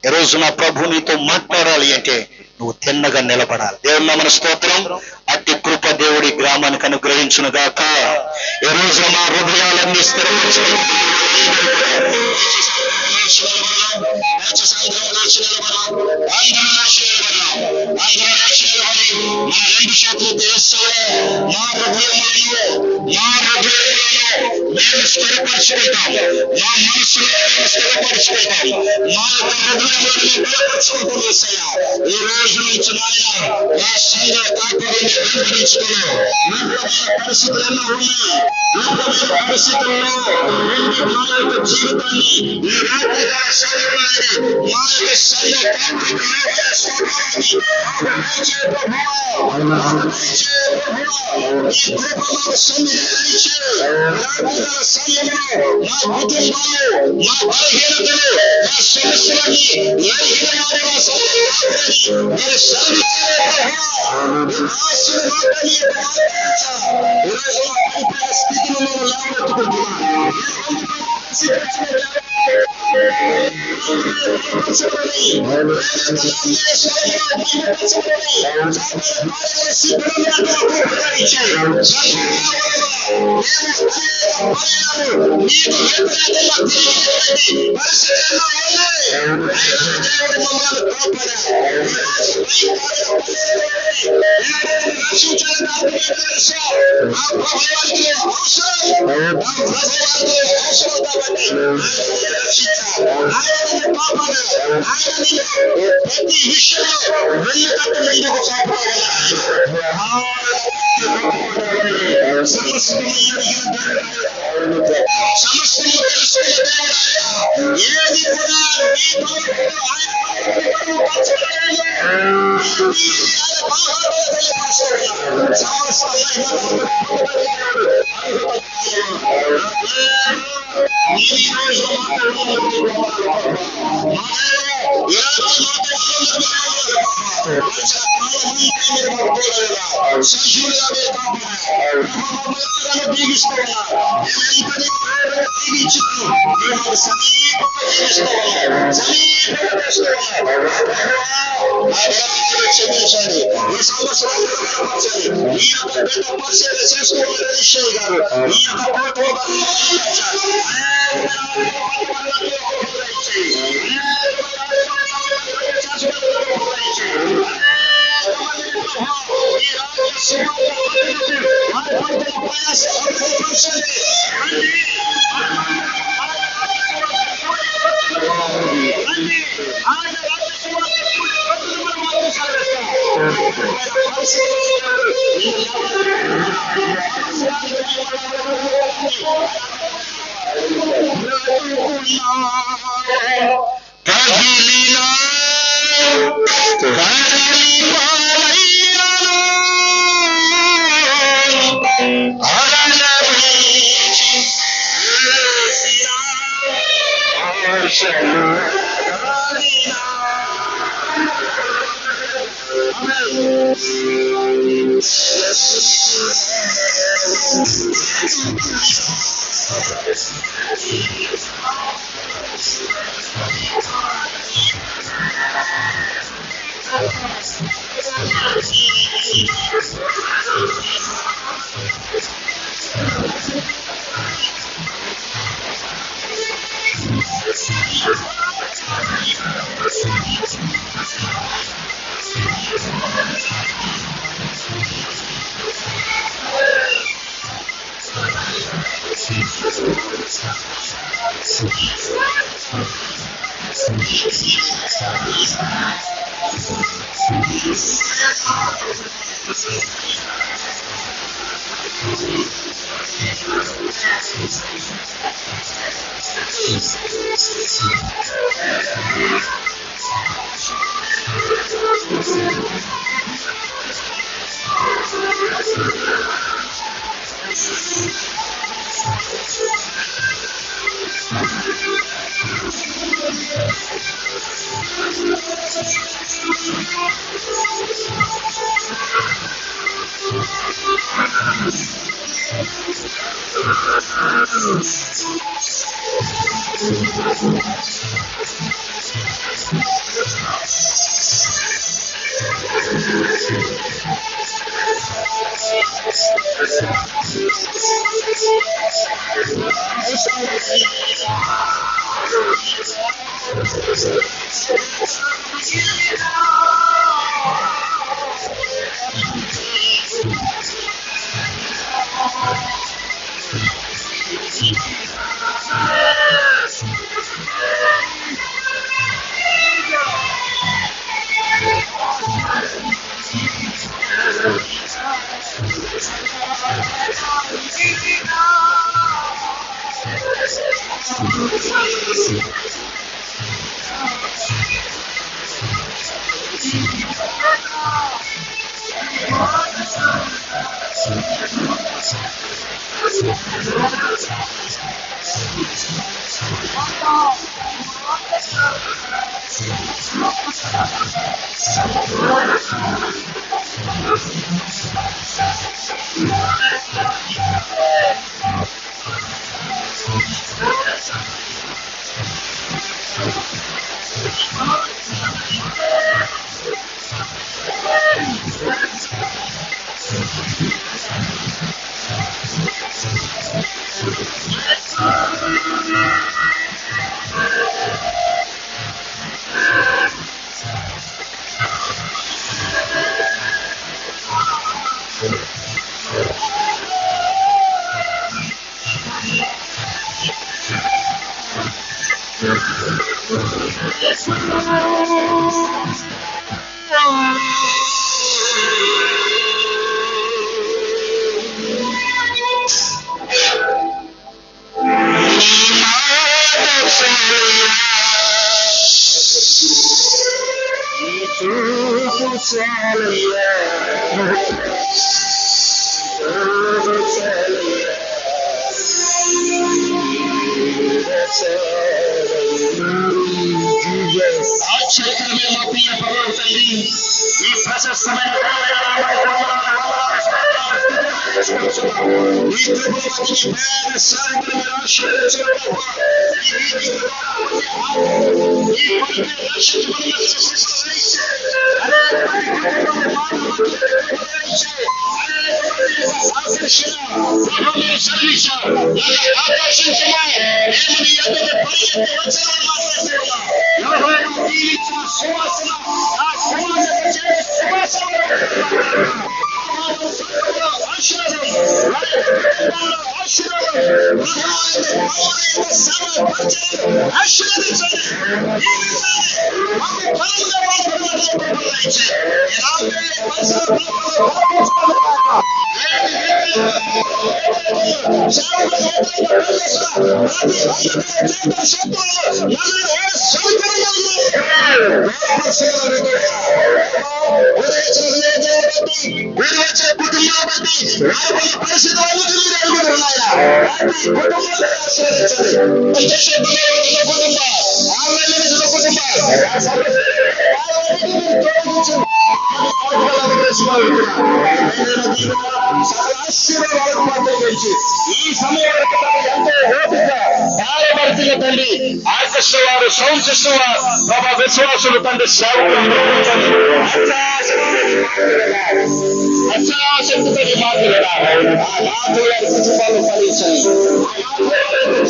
ఈ రోజు నా ప్రభు నీతో మాట్లాడాలి అంటే నువ్వు తిన్నగా నిలబడాలి. దేవుని నామమున స్తోత్రం. అట్టి కృప దేవుడి గ్రామానికి అనుగ్రహించును గాక. ఈ రోజు మా హృదయాలన్నీ స్థిరపరచుకుని మేము స్థిరపరచుకుంటాం. మా మనసులో స్థిరపరచుకుంటాం. మా యొక్క హృదయంలో బలపరచుకుంటాం. ఈ రోజు నుంచి నాయన నా సంఘ కాపురిని వెంబడించుకుని పరిస్థితులు ఎన్నో ఉన్నాయి. పరిస్థితుల్లో మా యొక్క జీవితాన్ని ఈ రాత్రి సాగడానికి మా యొక్క సంఘ సమయంలో మా కుటుంబాలు, మా బలహీనతలు, మా సమస్యలన్నీ స్థితిలో లాభట్టుకుంటున్నాను. ప్రతి విషయంలో వెళ్ళేటట్టు ఎందుకు సమస్యలు తెలుసుకునే ఏది కూడా క్షమించండి. ఈ సంవత్సరాలు ఈ యొక్క బిడ్డ పరిశీలన చేసుకోవాలని నిశ్చయ్ గారు ఈ యొక్క కదిలిన ఈ సమయం వరకు ఎంతో ఓపిక బాలభర్తిగా తండ్రి ఆర్కెస్ట్రా వారు, సౌండ్ సిస్టమ్ వారు, ప్రభా విశ్వాసులు తండ్రి సేవకులు అత్యాశక్తితో మాట్లాడా ఆ నాతో వారి కుటుంబాలు ఫలించాలి.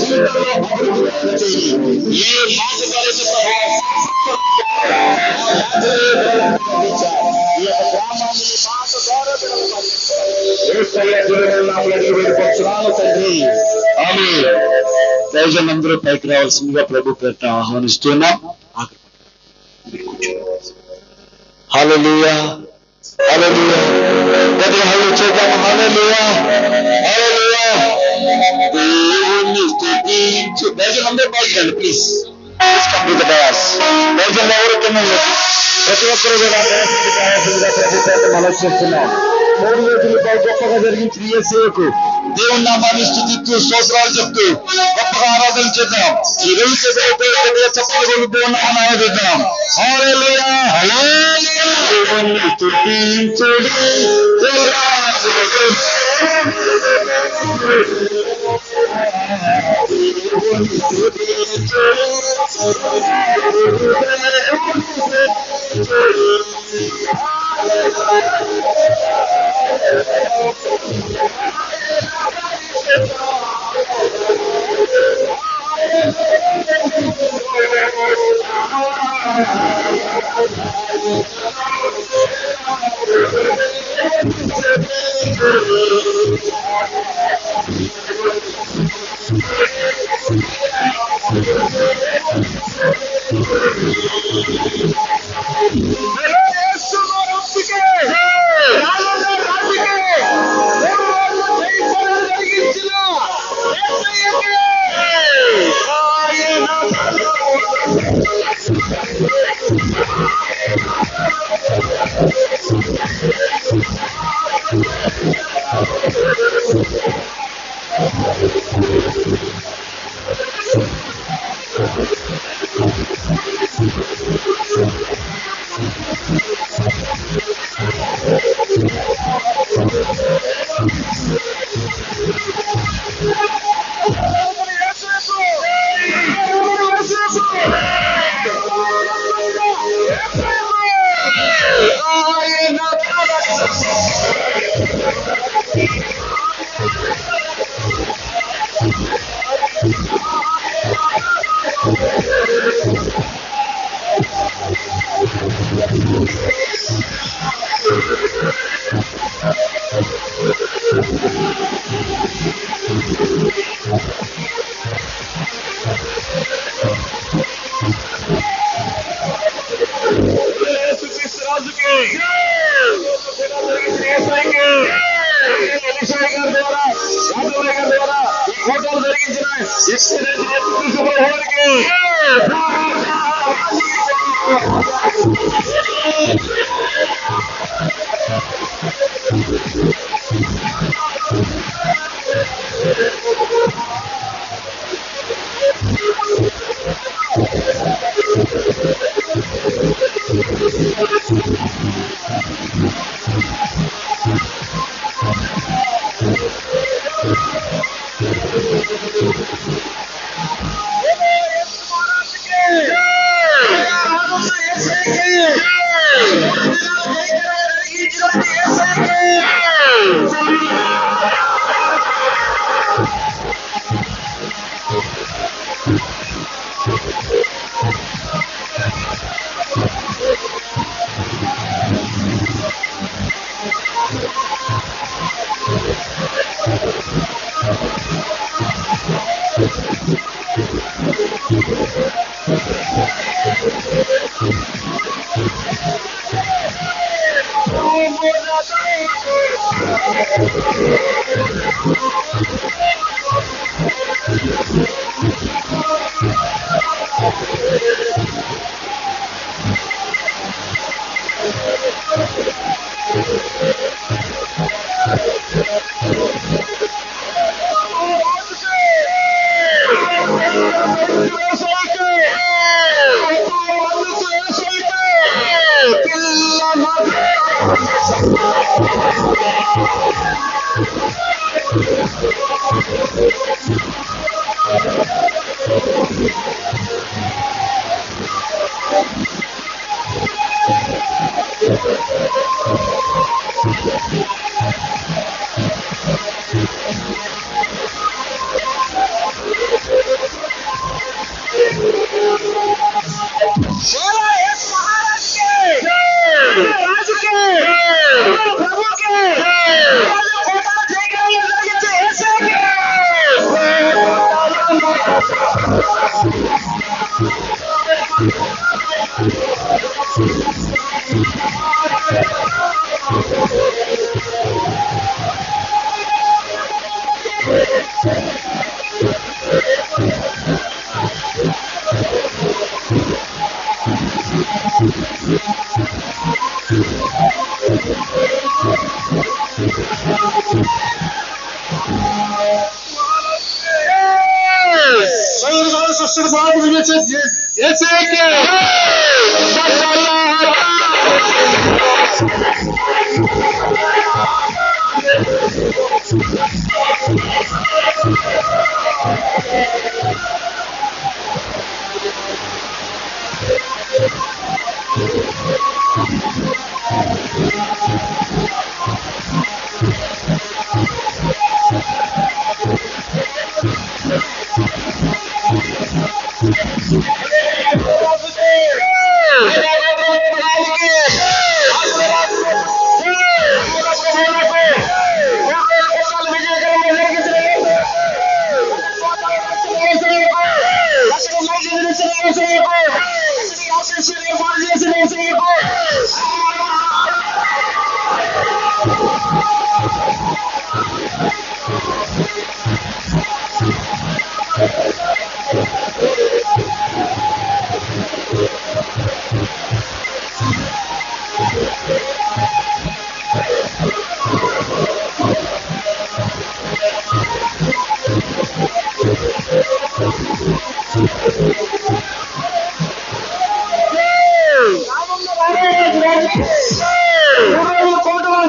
జీవితంలో అభివృద్ధి ఏ మాట ప్రజలందరూ పైకి రావాల్సిందిగా ప్రభు పేరిట ఆహ్వానిస్తున్నాం. హల్లెలూయా, హల్లెలూయా, హల్లెలూయా చేద్దాం. హల్లెలూయా, హల్లెలూయా. దేవుని స్తుతించు. ప్రజలందరూ బాగుండండి ప్లీజ్. ప్రజలు ఎవరు తినండి, ప్రతి ఒక్కరు కూడా మనం చేస్తున్నాం. 3 రోజులుగా గొప్పగా జరిగించిన యేసుకు దేవుని నామాన్ని స్తుతిస్తూ స్తోత్రాలు చెప్తూ గొప్పగా ఆరాధన చేద్దాం. ఈ 2 చేతులతో చప్పట్లు దేవుని ఆరాధిద్దాం. హల్లెలూయా, హల్లెలూయా. దేవుని స్తుతించుడి.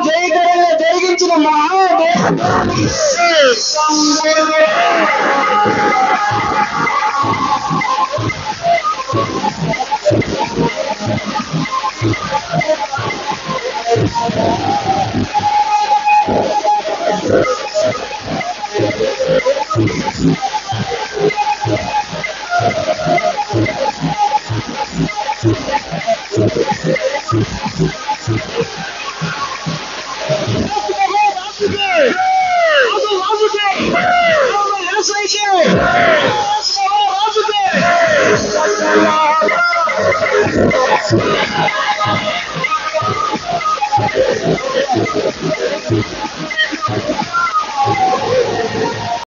జయకరంగా జరిగించిన Yes,